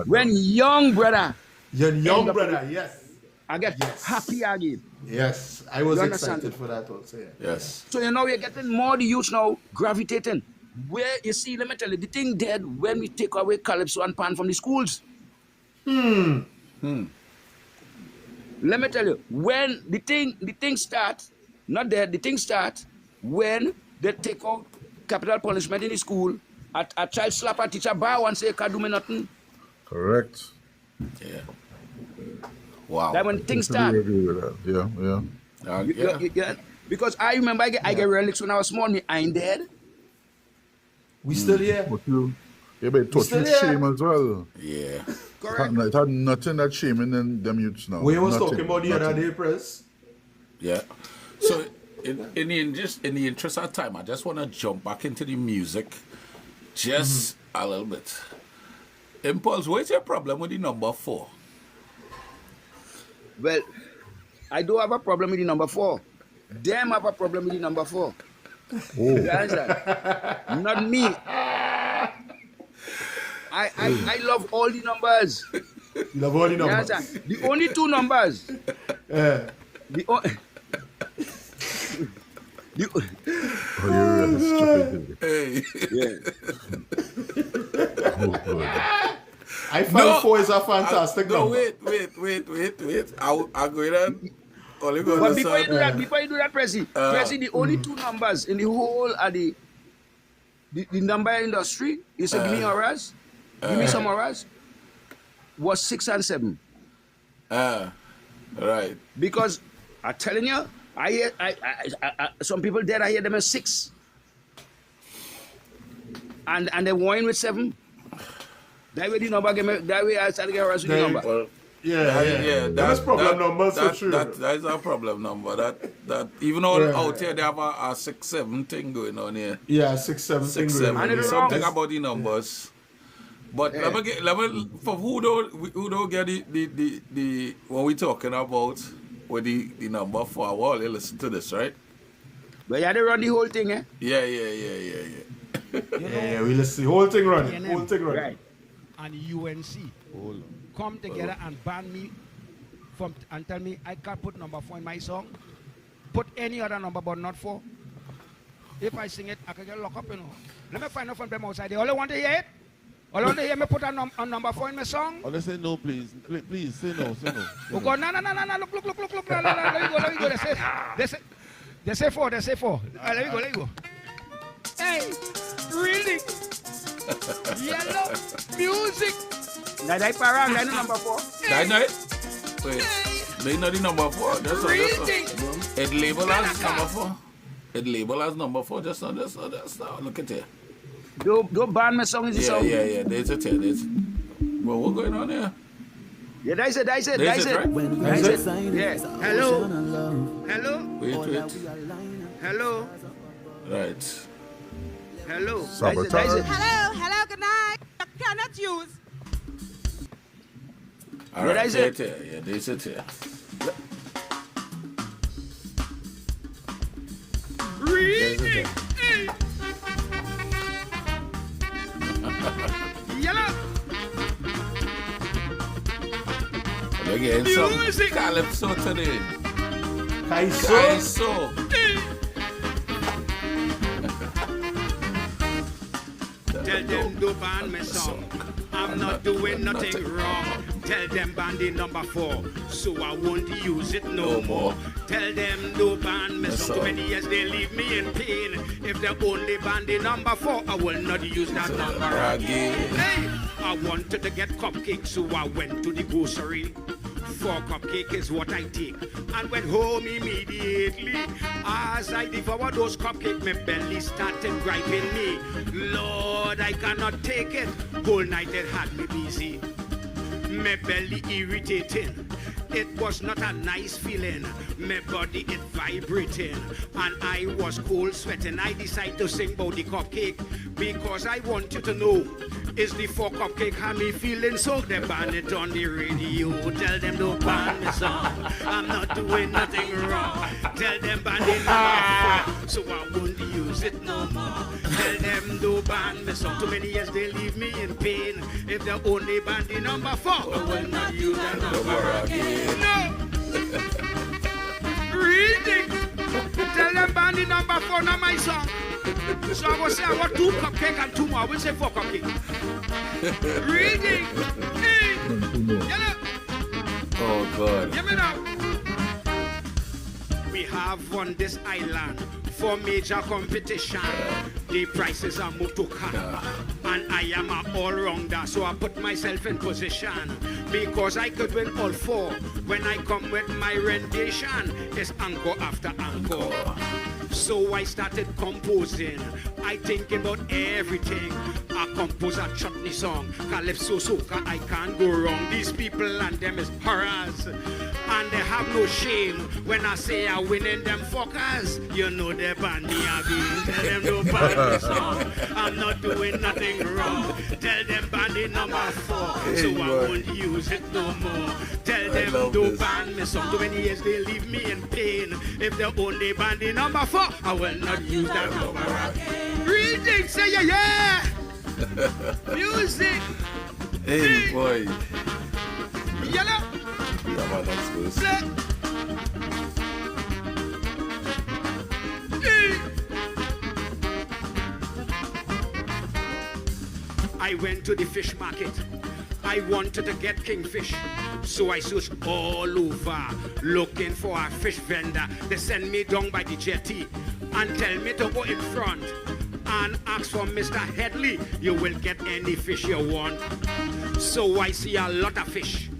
when young brother. Your young brother, yes. I get happy again. Yes, I was excited for that also. Yeah. Yes. So we're getting more the youth now gravitating. Where you see, let me tell you, the thing dead when we take away Calypso and Pan from the schools. Let me tell you, when the thing start, not dead, the thing start when they take out capital punishment in the school. A child slap a teacher bow and say, can't do me nothing. Correct. Yeah. Wow. That when things start. Yeah. Because I remember I get relics when I was small. I ain't dead. We still here. But you touch with shame as well. Yeah. Correct. It had nothing that shaming them youths now. We was Nothing, talking about the other day, Press. Yeah. So in the interest of time, I just want to jump back into the music just a little bit. Impulse, what's your problem with the number 4? Well, I do have a problem with the number 4. Them have a problem with the number 4. You understand? Not me. I love all the numbers. You love all the numbers. The only 2 numbers. Oh, you're really stupid. Hey. Oh, God. I find 4 is a fantastic No, number. wait. I'll go in and only go But to before you do that, Pressy, the only 2 numbers in the whole of the number industry, you say, give me Horace, give me some Horace, was 6 and 7. Right. Because I'm telling you, I hear some people dead, I hear them as 6. And they wine with 7. That way the number that way I started to get Horace with the number. Well, Yeah. That's problem numbers for sure. That is a problem number. That even out here they have a 6-7 thing going on here. Yeah, 6-7 thing. 6-7. And There's it's something wrong. about the numbers. But let me for who don't get the what we talking about with the number 4. Well, you listen to this, right? But yeah, they run the whole thing, eh? Yeah. Yeah, we listen. Whole thing running. Right. And UNC come together and ban me and tell me I can't put number 4 in my song. Put any other number but not 4. If I sing it, I can get locked up, Let me find out from them outside. They only want to hear it. All want to hear me put a number 4 in my song. Oh, they say no, please. Please, say no. Oh, God, no. Look. No, let me go. They say 4. Let me go. Hey, really? Yellow music. That parang, that number 4. Night. Wait. They know the number 4. That's all. It label as number 4. It label as number 4. Just now. Look at it. Don't ban my song in the song. Yeah. There's it here. Well, what's going on here? Yeah, that's it. Right? Yeah. Hello. Wait. Hello. Right. Hello. Sabotage. Hello, good night. I cannot use. All right, that's it. Yeah, there's it here. Reading. Yellow. We're getting some Calypso today. Kaiso. Tell them to ban my song. I'm not doing nothing wrong. Tell them ban the number 4, so I won't use it no more. Tell them to ban my song. Too many years they leave me in pain. If they only ban the number 4, I will not use that number again. Hey, I wanted to get cupcakes, so I went to the grocery. 4 cupcake is what I take, and went home immediately. As I devoured those cupcakes, my belly started griping me. Lord, I cannot take it. Whole night it had me busy. My belly irritating. It was not a nice feeling. My body it vibrating, and I was cold sweating. I decided to sing about the cupcake because I want you to know It's the 4 cupcake, have me feeling so. They ban it on the radio. Tell them don't ban the song. I'm not doing nothing wrong. Tell them ban the number 4, so I won't use it no more. Tell them don't ban the song. Too many years they leave me in pain. If they only ban the number 4, I will not use that number again. No. Reading. Tell them ban the number 4, not my song. So I will say I want 2 cupcake and 2 more. I will say 4 cupcake. Reading. Oh God. Hear me now. We have on this island for major competition. The prices are motorcar. And I am an all-rounder, so I put myself in position. Because I could win all 4. When I come with my rendition, it's encore after encore. So I started composing. I think about everything. I compose a chutney song, Calypso soca, I can't go wrong. These people and them is horrors. And they have no shame when I say I win in them fuckers. You know they ban me again. Tell them no ban me song. I'm not doing nothing wrong. Tell them ban the number 4, so I won't use it no more. Tell them don't ban me song. Too many years they leave me in pain. If they only ban the number 4, I will not use that number again. Reading, say yeah. Music. Hey boy. Yellow. Yeah, man, that's good. I went to the fish market. I wanted to get kingfish. So I searched all over looking for a fish vendor. They send me down by the jetty and tell me to go in front and ask for Mr. Headley. You will get any fish you want. So I see a lot of fish.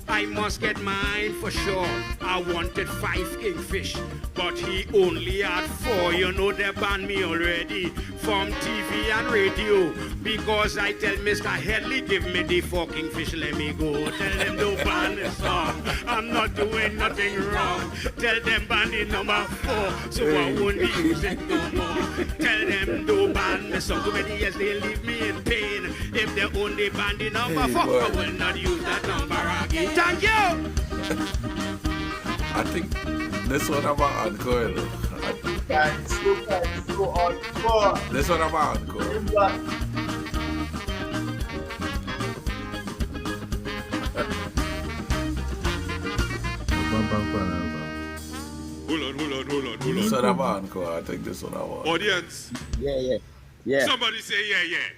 I must get mine for sure. I wanted 5 kingfish, but he only had 4. You know they banned me already from TV and radio because I tell Mr. Headley, give me the 4 kingfish, let me go. Tell them don't ban the song. I'm not doing nothing wrong. Tell them ban the number 4, so I won't be using no more. Tell them don't ban the song. Too many years they leave me in pain. If they only ban the number 4, I will not use that number again. Thank you. I think this one about encore. This one about encore. Hold on. This one about encore. I think this one about. Audience. Yeah. Somebody say yeah.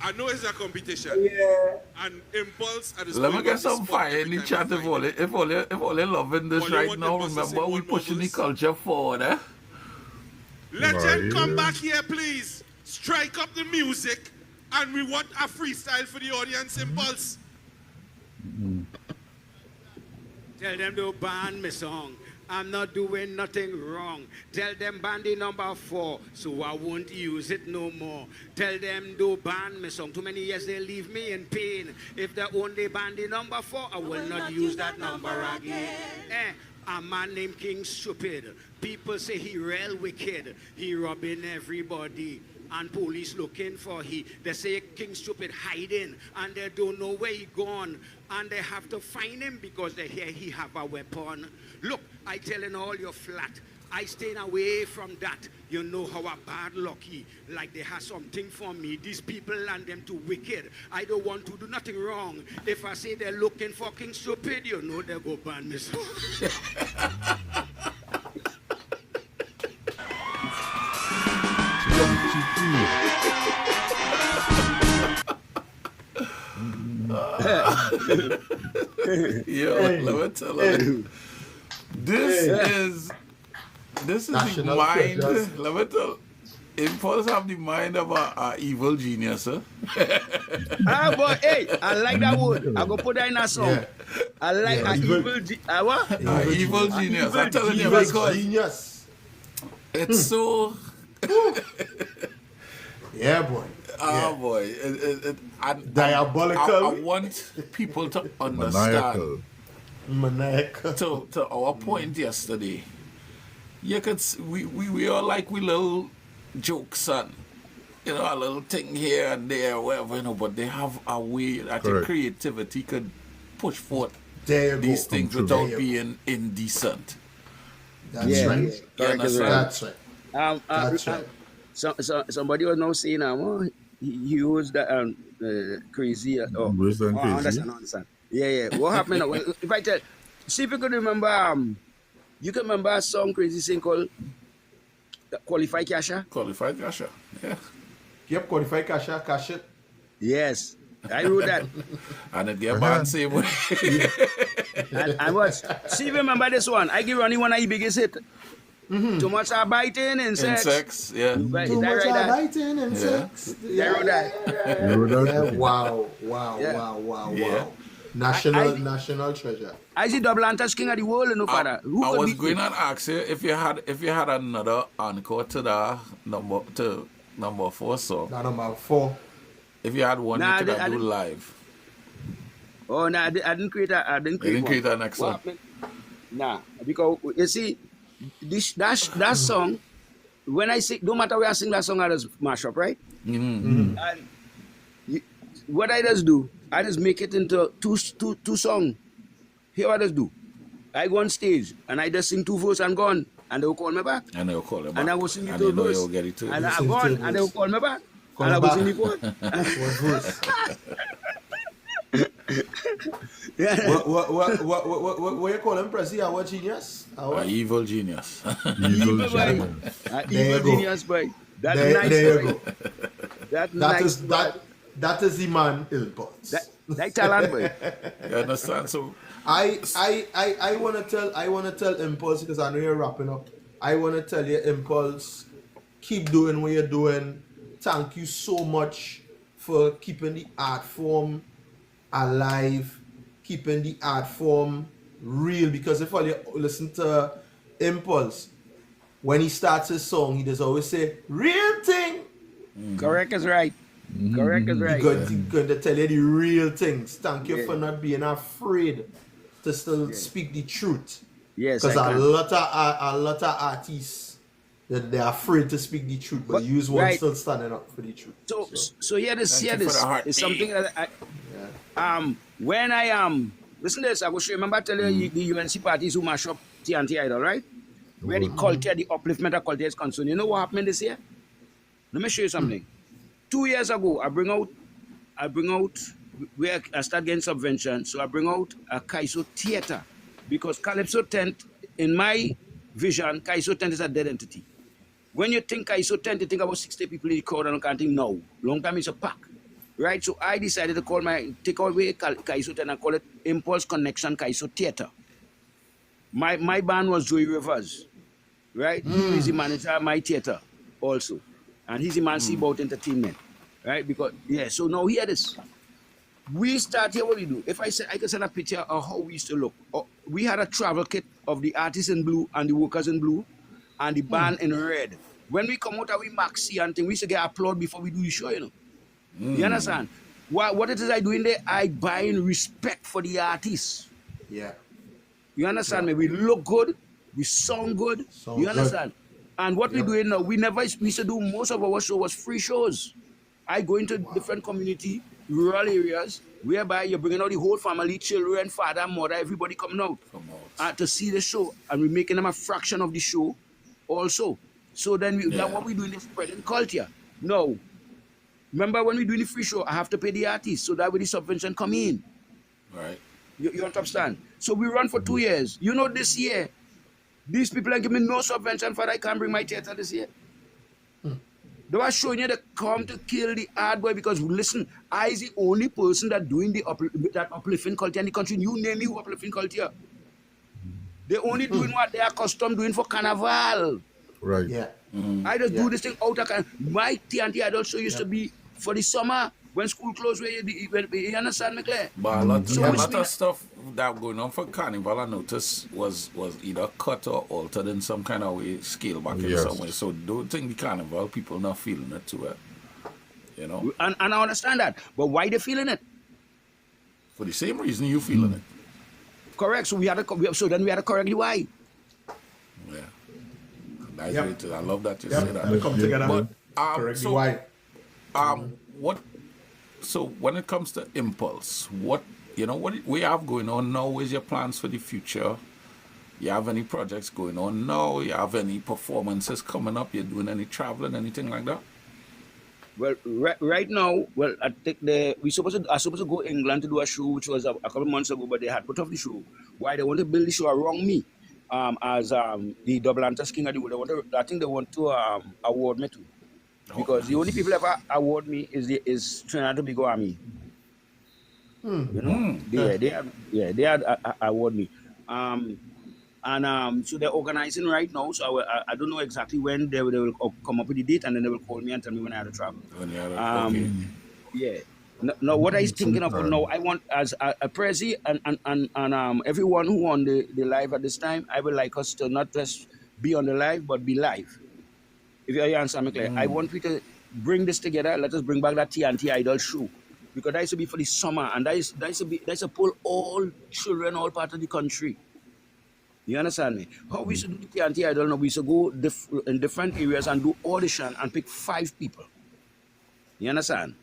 I know it's a competition. Yeah. And Impulse at this Let me point get on the some spot, fire in the chat if only loving this Only right want now. the bosses Remember, say we one pushing the novels. culture forward, eh? Legend, come back here, please. Strike up the music, and we want a freestyle for the audience. Impulse. Tell them to ban me song. I'm not doing nothing wrong. Tell them ban the number 4, so I won't use it no more. Tell them don't ban me song. Too many years they leave me in pain. If they only ban the number 4, I will not use that number again. A man named King Stupid. People say he real wicked. He robbing everybody. And police looking for he. They say King Stupid hiding. And they don't know where he gone. And they have to find him because they hear he have a weapon. Look, I telling all your flat. I staying away from that. You know how a bad lucky. Like they have something for me. These people and them too wicked. I don't want to do nothing wrong. If I say they're looking for King Stupid, you know they go ban me. Yo, let me tell you. This is the mind. Let me tell. Impulse have the mind of a evil genius, huh? Boy, hey, I like that word. I go put that in a song. Yeah. I like an evil what? Evil genius. I'm telling you because Genius. it's so. Yeah, boy. Oh boy. Diabolical. I want people to understand. Maniacal. To our point yesterday, you could we are like we little joke son. a little thing here and there, whatever, but they have a way that your creativity could push forth these things without being indecent. That's right. That's right. That's right. Somebody was now saying, he used the crazy. Understand. Yeah. What happened? If I tell, see if you could remember, you can remember a song Crazy Sing called Qualify Kasha? Qualify Kasha, yeah. Yep, Qualify Kasha, Cash it. Yes, I wrote that. And it get banned same way. and what? See, remember this one? I give Ronnie one of the biggest hit. Too much are biting in sex. Yeah. Too much are biting in sex. Yeah. Wow. Yeah. National treasure. I see double antas king of the world, father. I was going and ask you if you had another encore to the number 4 song. Number 4. If you had one, you could do live. Oh no, I didn't create a. You didn't create an next one. Nah, because you see, that song. When I sing, no matter where I sing that song, I just mash up, right? Mm-hmm. And what I just do, I just make it into two songs. Here what I just do. I go on stage and I just sing 2 verses and gone. And they will call me back. And they will call me back. And I will sing the and 2 verses. You'll get it too. And I'm gone. And they will call me back. And I will sing the 4. What you call him, Prezi? Our genius? Evil genius. Evil genius, boy. There you go. That is the man Impulse. That talent, boy. You understand? So I wanna tell Impulse, because I know you're wrapping up. I wanna tell you, Impulse, keep doing what you're doing. Thank you so much for keeping the art form alive, keeping the art form real. Because if you listen to Impulse, when he starts his song, he does always say, real thing. Correct is right. Correct is right. He's going to tell you the real things. Thank you for not being afraid to still speak the truth. Yes, because a lot of artists, they're afraid to speak the truth, but use one still standing up for the truth. So here this is something that when I am listen to this, I will show you. Remember telling you the UNC parties who mash up TNT Idol, right? Where the culture, the upliftment of culture is concerned. You know what happened this year? Let me show you something. 2 years ago, I bring out where I start getting subvention. So I bring out a Kaiso theater, because Calypso tent, in my vision, Kaiso tent is a dead entity. When you think Kaiso tent, you think about 60 people in the crowd, and I can't think no. Long time it's a pack, right? So I decided to take away Kaiso tent and call it Impulse Connection Kaiso Theater. My band was Joey Rivers, right? He's the manager of my theater also. And he's the man Seabout Entertainment, right? Because, so now hear this. We start here, what we do. If I can send a picture of how we used to look. We had a travel kit of the artists in blue and the workers in blue and the band in red. When we come out of we maxi and thing, we used to get applaud before we do the show, you know. You understand? What it is I do in there, I buy in respect for the artists. Yeah. You understand me? We look good, we sound good. You understand? Good. And what we doing now, we used to do, most of our show was free shows. I go into different community, rural areas, whereby you're bringing out the whole family, children, father, mother, everybody coming out to see the show. And we're making them a fraction of the show also. So then that's what we do in the spreading culture. No. Remember when we do the free show, I have to pay the artist, so that way the subvention come in. Right. You understand? So we run for 2 years. You know, this year, these people are giving me no subvention for I can't bring my theater this year. They were showing you they come to kill the art boy, because listen, I is the only person that doing that uplifting culture in the country. You name me who uplifting culture. They only doing what they are accustomed doing for carnival. Right. Yeah. I just do this thing out of carnival. My TNT Idol show used to be for the summer when school closed. Where you understand me, Claire? But a lot of stuff that going on for carnival, I noticed was either cut or altered in some kind of way, scale back in some way. So don't think the carnival people not feeling it too well. You know? And I understand that. But why they feeling it? For the same reason you feeling it. Correct. So then we had to correct the why. Yeah. I love that you say that. Come together. But correct the why. What? So when it comes to Impulse, what we have going on now? Is your plans for the future? You have any projects going on now? You have any performances coming up? You're doing any traveling, anything like that? Well, right now, I think I was supposed to go to England to do a show, which was a couple months ago, but they had put off the show. Why? They want to build the show around me, as the Double Antas King of the World. I think they want to award me too, because the only people ever award me is Trinidad and Tobago Army. You know, they had award me. So they're organizing right now. So I don't know exactly when they will come up with the date, and then they will call me and tell me when I have to travel. Yeah. No, what I was thinking about now, I want as a Prezi and everyone who on the live at this time, I would like us to not just be on the live, but be live. If you understand me clear, I want you to bring this together. Let us bring back that TNT Idol show, because that used to be for the summer, and that used to pull all children, all part of the country. You understand me? How we used to do the TNT Idol now, we used to go in different areas and do audition and pick 5 people. You understand?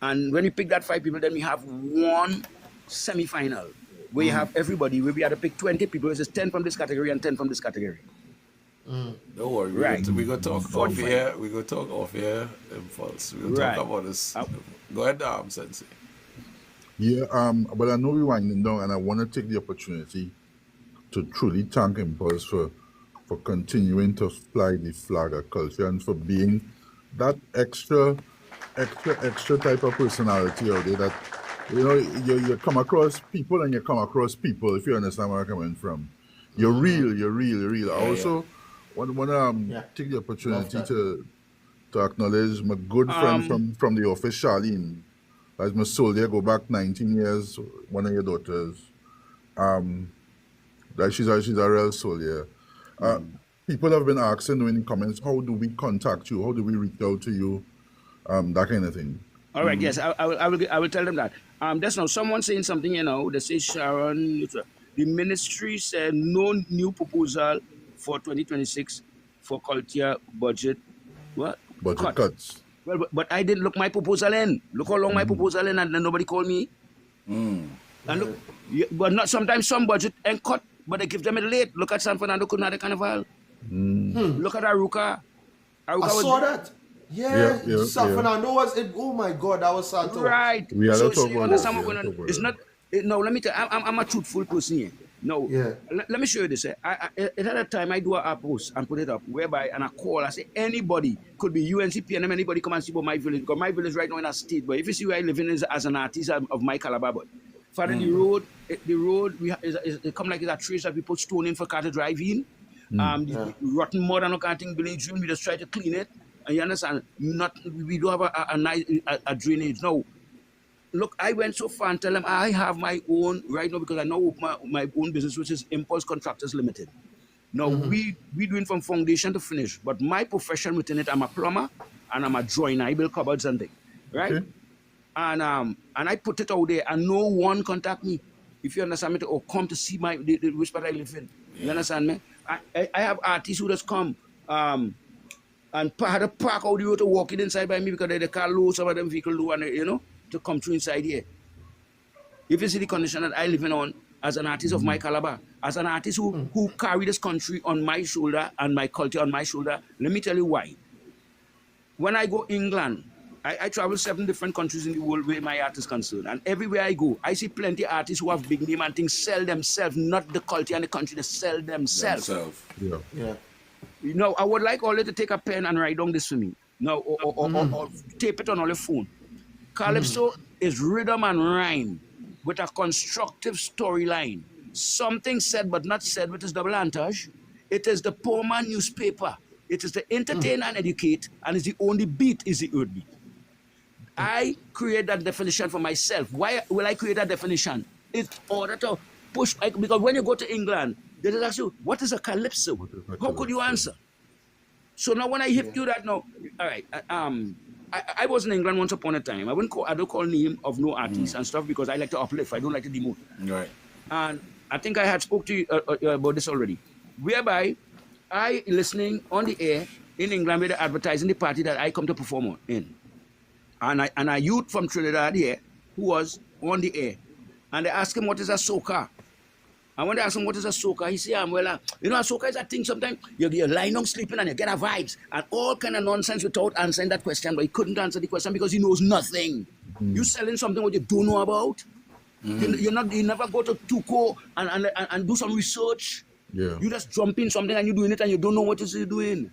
And when we pick that 5 people, then we have one semi-final where you have everybody, where we had to pick 20 people. It's 10 from this category and 10 from this category. Don't worry, we go talk off here. We go talk off here. Impulse. We go talk about this. Go ahead, Sensei. Yeah, but I know we're winding down, and I want to take the opportunity to truly thank Impulse for continuing to fly the flag of culture and for being that extra type of personality out there that, you come across people and you come across people, if you understand where I'm coming from. You're real. I also want to take the opportunity to acknowledge my good friend from the office, Charlene. As my soldier, go back 19 years, one of your daughters. That she's a real soul, yeah. People have been asking in the comments, how do we contact you? How do we reach out to you? That kind of thing. All right, yes, I will tell them that. There's now someone saying something, they say, Sharon, the ministry said no new proposal for 2026 for culture budget. What? Budget cuts. Well, but I didn't look my proposal in. Look how long my proposal in, and then nobody called me. And look, but not sometimes some budget ain't cut, but they give them it late. Look at San Fernando Cunada Carnival. Look at Aruka. I saw that. Yeah. San Fernando was it. Oh my God, that was sad. Right. We are not talking about it's not. No, let me tell you, I'm a truthful person here. No, let me show you this. It had a time I do a post and put it up, whereby and I call, I say anybody could be UNCP and anybody come and see about my village, because my village right now in a state. But if you see where I live in as an artist of my Calabar, but Father, the road it come like it's a trace that we put stone in for car to drive in. Rotten mud and all kind of thing, village we just try to clean it. And you understand? We do have a nice drainage. No. Look, I went so far and tell them I have my own right now, because I now open my own business, which is Impulse Contractors Limited. Now, we doing from foundation to finish, but my profession within it, I'm a plumber and I'm a joiner. I build cupboards and things, right? Okay. And I put it out there and no one contact me, if you understand me, or come to see the which part I live in. You understand me? I have artists who just come and had to park out the road to walk in inside by me because they can't load some of them vehicle low and to come through inside here. If you see the condition that I live in on as an artist of my caliber, as an artist who carry this country on my shoulder and my culture on my shoulder, let me tell you why. When I go England, I travel 7 different countries in the world where my art is concerned. And everywhere I go, I see plenty of artists who have big name and things sell themselves, not the culture and the country, they sell themselves. Yeah. I would like all you to take a pen and write down this for me. Or tape it on all your phone. Calypso is rhythm and rhyme with a constructive storyline. Something said but not said with its double antage. It is the poor man newspaper. It is the entertain and educate, and it's the only beat is the earth beat. I create that definition for myself. Why will I create that definition? It's order to push, because when you go to England, they just ask you, what is a calypso? How could you answer? So now when I hit you that now, all right, I was in England once upon a time. I don't call name of no artists and stuff, because I like to uplift. I don't like to demote. Right. And I think I had spoke to you about this already, whereby I listening on the air in England where they're advertising the party that I come to perform in. and a youth from Trinidad here who was on the air, and they asked him what is a soca. And when they asked him what is a soca, he said, well, a soca is a thing sometimes you're lying down sleeping and you get a vibes and all kind of nonsense without answering that question. But he couldn't answer the question because he knows nothing. You selling something what you don't know about. You never go to Tuco and do some research. Yeah. You just jump in something and you're doing it and you don't know what you're doing.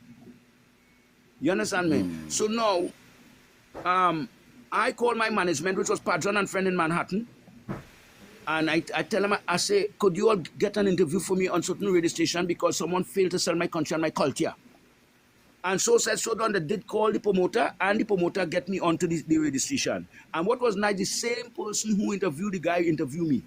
You understand me? So now, I called my management, which was Padron and Friend in Manhattan, and I tell them, I say, could you all get an interview for me on certain radio station because someone failed to sell my country and my culture? And so said, so done, they did call the promoter, and the promoter get me onto the radio station. And what was nice, the same person who interviewed the guy interviewed me.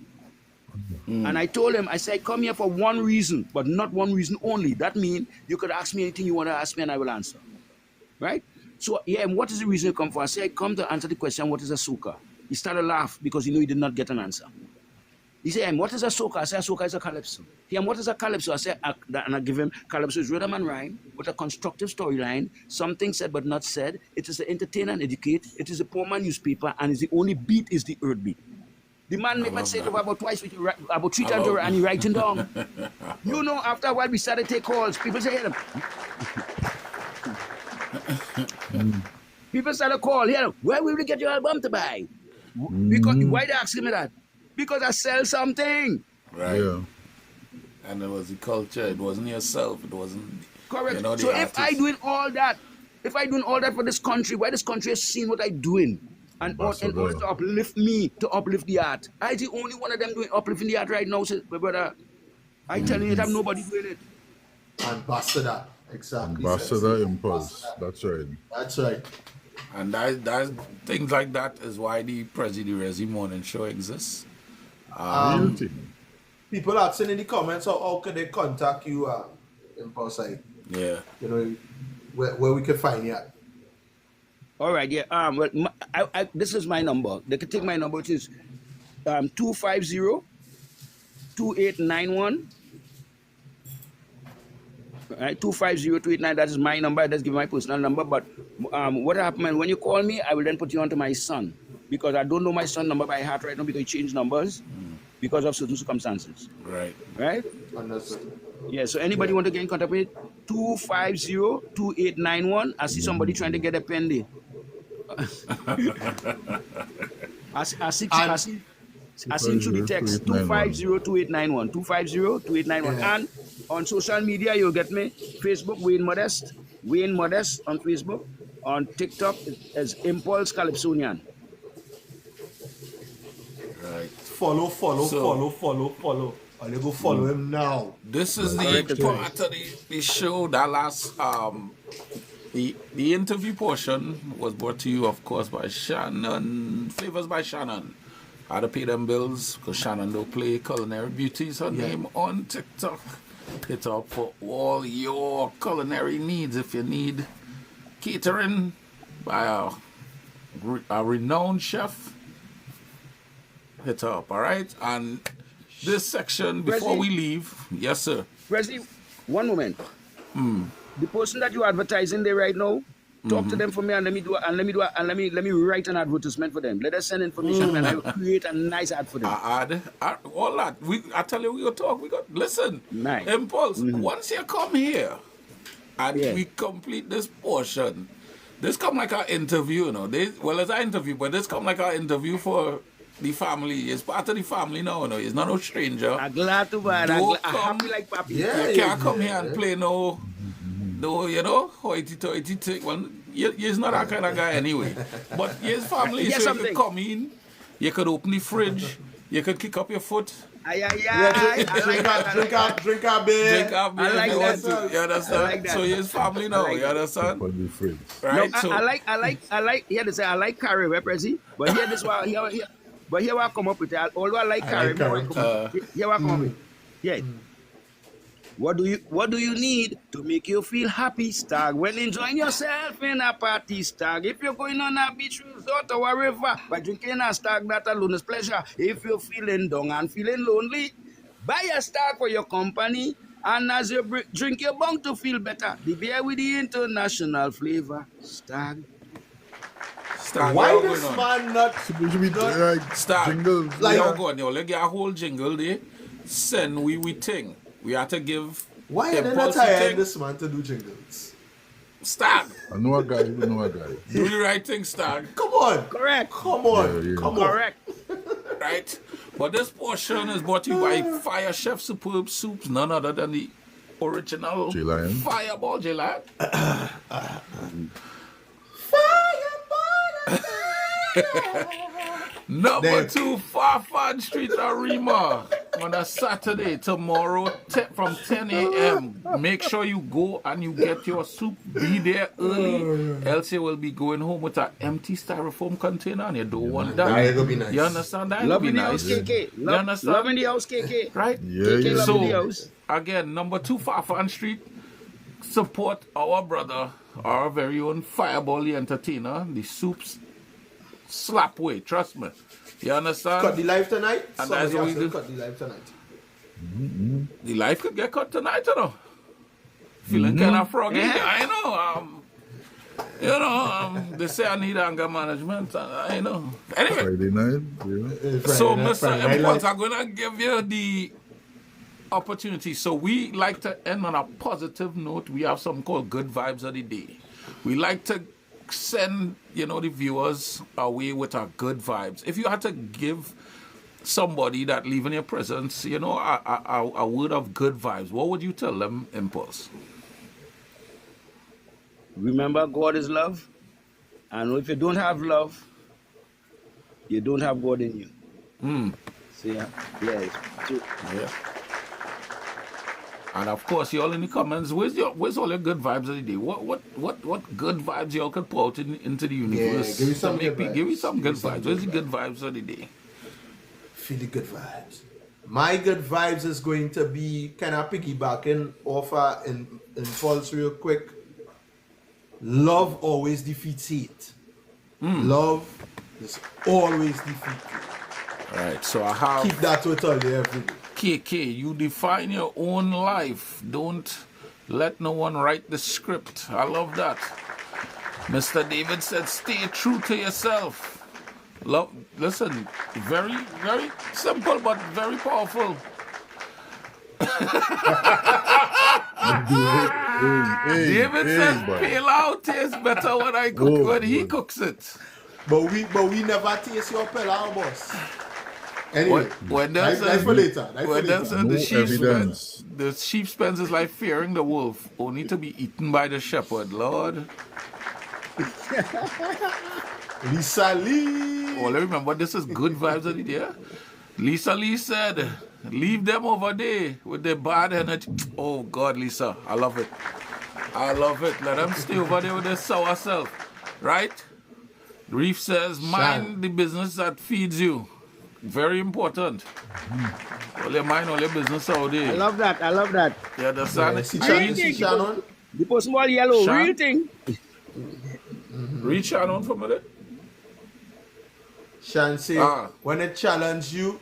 And I told him, I said, I come here for one reason, but not one reason only. That means you could ask me anything you want to ask me and I will answer. Right? So, yeah, and what is the reason you come for? I say, I come to answer the question, what is a soca? He started to laugh because he knew he did not get an answer. He said, what is a soca? I said, a soca is a calypso. He said, what is a calypso? I said, and I give him, calypso is rhythm and rhyme with a constructive storyline, something said but not said. It is to entertain and educate. It is a poor man newspaper, and the only beat is the earth beat. The man might say it about twice, about 3 times, and he writing down. You know, after a while, we started to take calls. People say, hey, people started to call, hey, where will we get your album to buy? Because why they asking me that? Because I sell something. Right. Yeah. And it was the culture. It wasn't yourself. It wasn't. Correct. You know, so artist. if I doing all that for this country, why this country has seen what I doing, and in order to uplift me, to uplift the art, I the only one of them doing uplifting the art right now. So, my brother, I telling you, have nobody doing it. Ambassador, exactly. Ambassador Impulse. That's right. That's right. And that things like that is why the Resi Morning Show exists. People asking in the comments, how can they contact you, Impulse? Yeah. You know, where we can find you at. All right, yeah. Well, this is my number. They can take my number, which is 250-2891. Right, 250-289. That is my number. I just give my personal number. But what happened when you call me, I will then put you onto my son, because I don't know my son number by heart right now because he changed numbers because of certain circumstances. Right. Right. Understood. Yeah. So anybody want to get in contact with me? 250-2891. I see somebody trying to get a pen there. I see through the text 250-2891. 250-2891. Yeah. And on social media, you'll get me. Facebook, Wayne Modest on Facebook. On TikTok as Impulse Calypsonian. Right. Follow. I'll go follow him now. This is the part of the show that last the interview portion was brought to you, of course, by Shannon. Flavors by Shannon. How to pay them bills, because Shannon don't play Culinary Beauties, her name on TikTok. Hit up for all your culinary needs. If you need catering by a renowned chef, hit up, all right? And this section, before we leave, yes, sir. Presley, one moment. The person that you're advertising there right now, talk to them for me and let me write an advertisement for them. Let us send information and I will create a nice ad for them. All that. I tell you, we will talk. Listen, nice. Impulse, once you come here and we complete this portion, this come like our interview, you know. It's an interview, but this come like our interview for the family. It's part of the family now, you know. It's not no stranger. I'm glad to buy it. I'm happy like papi. Yeah, you can't come here and play no, you know, hoity-toity. Well, you're not that kind of guy anyway. But his family, so you could come in, you could open the fridge, you could kick up your foot. Drink our beer. I like that. You understand? Like that. So his family now, you understand? Right? No, I like. Here they say I like curry, right, Prezi? But here this one, but here I come up with it. Although I like curry, here I come up with. Yeah. What do you need to make you feel happy, Stag? When enjoying yourself in a party, Stag. If you're going on a beach resort or a river, by drinking a Stag, that alone is pleasure. If you're feeling down and feeling lonely, buy a Stag for your company. And as you drink your bong to feel better, the beer with the international flavor, Stag. Stan, Why what this going on? man not? Should be like Stan, jingles. Like- y'all go on, y'all. Let's get a whole jingle there. Send we thing. We have to give. Why are they not impulse hiring thing. this man to do jingles? Stan, I know a guy. You know a guy. do the right thing, Stan. Come on. Correct. Come on. Yeah. Come on. Correct. Right? But this portion is brought to you by Fire Chef Superb Soups, none other than the original J-Lion. Fireball J-Lion. Number There. 2, Farfan Street, Arima, on a Saturday, tomorrow, from 10 a.m. Make sure you go and you get your soup. Be there early, else you will be going home with an empty styrofoam container and you don't want that. That gonna be nice. You understand that? Love in the nice. house, KK. You Love, understand? love in the house, KK. Right? Yeah, KK, yeah. love in the So, house. again, number 2, Farfan Street. Support our brother, our very own Fireball the Entertainer. The soups slap way, trust me. You understand? Cut the live tonight. And Somebody that's what has we to do. cut the live tonight. The life could get cut tonight, you know. Feeling kind of froggy, I know. They say I need anger management, I know. Anyway, Friday night. Yeah. so Friday night, Mr. Friday night Impulse, live. I'm going to give you the opportunity. So we like to end on a positive note. We have something called Good Vibes of the Day. We like to send, the viewers away with our good vibes. If you had to give somebody that leaving your presence, a word of good vibes, what would you tell them, Impulse? Remember, God is love. And if you don't have love, you don't have God in you. So, yeah. Yeah. And of course, y'all in the comments, where's all your good vibes of the day? What good vibes y'all can put out into the universe? give me some to good vibes. Give me some good Give me some vibes. Where's the good good vibes of the day? Feel the good vibes. My good vibes is going to be kind of piggybacking off an impulse real quick. Love always defeats hate. Love is always defeats hate. All right, so I have Keep that to tell you every day. KK. You define your own life. Don't let no one write the script. I love that. Mr. David said, "Stay true to yourself." Listen, very, very simple but very powerful. David says, "Pilau tastes better when I cook when he cooks it." But we never taste your pilau, boss. Anyway, When life for later. Life for when them later. said No the sheep evidence. spends, the sheep spends his life fearing the wolf, only to be eaten by the shepherd. Lord. Lisa Lee. Well, remember, this is good vibes of the day. Lisa Lee said, "Leave them over there with their bad energy." Oh, God, Lisa. I love it. I love it. Let them stay over there with their sour self. Right? Reef says, "Mind the business that feeds you." Very important. Only mind all your business out I there. love that. I love that. You understand? Yeah, see And Shannon, he's- see Shannon. The post small yellow, Shan- real thing. Read Shannon for a minute. Shan say, when it challenge you,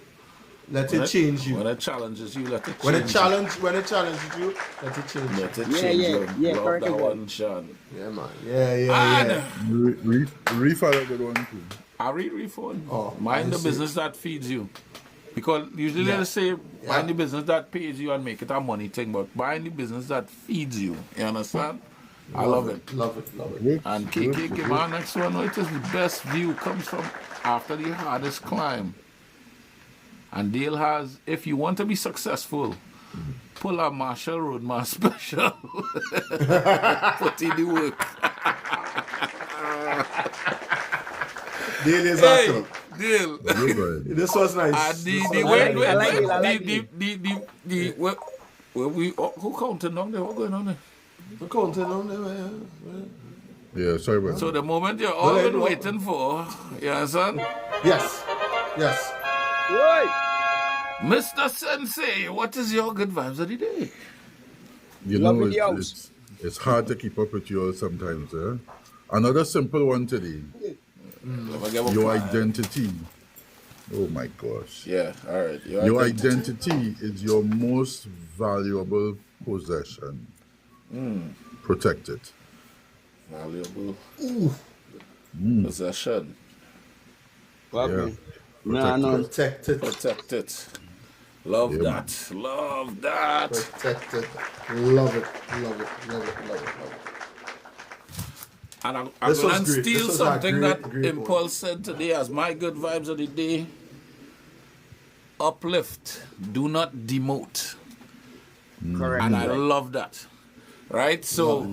let it change you. When it challenges you, let it change When it you. challenges you, let it change you. Let it Yeah, change yeah, you. yeah, Love correct that again. one, Sean. Yeah, man. Yeah. Reef had a good one too. I read refund. Oh, Mind I the see. business that feeds you. Because usually they say, mind the business that pays you and make it a money thing, but mind the business that feeds you. You understand? I love it. Love it. And KK, my next one, it is the best view comes from after the hardest climb. And Dale has, if you want to be successful, pull a Marshall Roadman special. Put in the work. Deal is Hey, awesome. Dale. This was nice. And who counted on there? What going on there? The counting on there. Yeah, sorry about So that. the moment you're all ahead, been what? waiting for, you understand? Yes. Mr. Sensei, what is your good vibes of the day? You Love know, in the house. it's hard to keep up with you all sometimes. Another simple one today. Your identity. Oh my gosh. Yeah, all right. Your identity is your most valuable possession. Protect it. Valuable. Possession. Okay. Yeah. Protect it. Protect it. Love Yeah, that. Love that. Protect it. Love it. Love it. Love it. Love it. Love it. And I'm This going was to great. steal This was a something great, that great Impulse said today as my good vibes of the day. Uplift. Do not demote. Correct. And I love that. Right? So,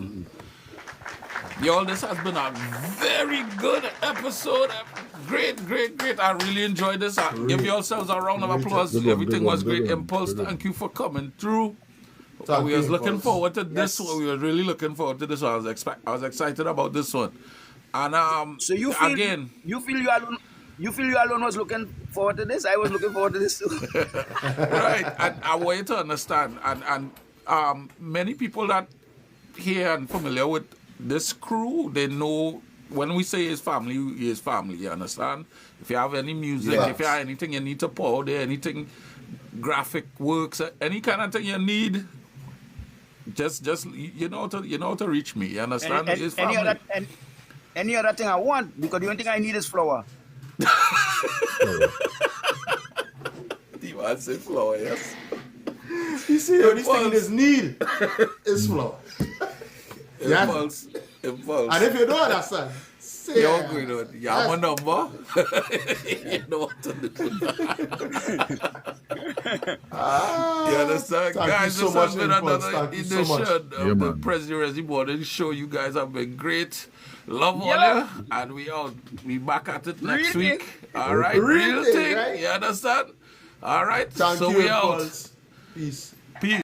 y'all, this has been a very good episode. Great, great, great. I really enjoyed this. Give yourselves a round of applause. Good one, Everything good one, was great. good one, Impulse, good one. thank you for coming through. Thank We you, was looking Impulse. forward to this one. We were really looking forward to this one. I was excited about this one. And So you feel again, you feel you alone. You feel you alone was looking forward to this. I was looking forward to this too. right? And I want you to understand. And many people that here and familiar with this crew, they know when we say his family, his family. You understand? If you have any music, Yes. if you have anything you need to pour there, anything graphic works, any kind of thing you need. Just you know to reach me. You understand? His family. Any other thing I want, because the only thing I need is flour. The man say flower, yes. You see, the only thing in his need is flour. Impulse. And if you don't understand, say You're going on. You have a number. You know what to do. You understand? Thank Guys, you so this much, has been Impulse. another Thank you so edition much. of Yeah, the man. President Resi Morning Show. You guys have been great. Love all Yeah. you. And we out. We back at it next Real week. All right? Real Real thing, thing. right? You understand? All right? Thank so you, we out. Impulse. Peace. Peace.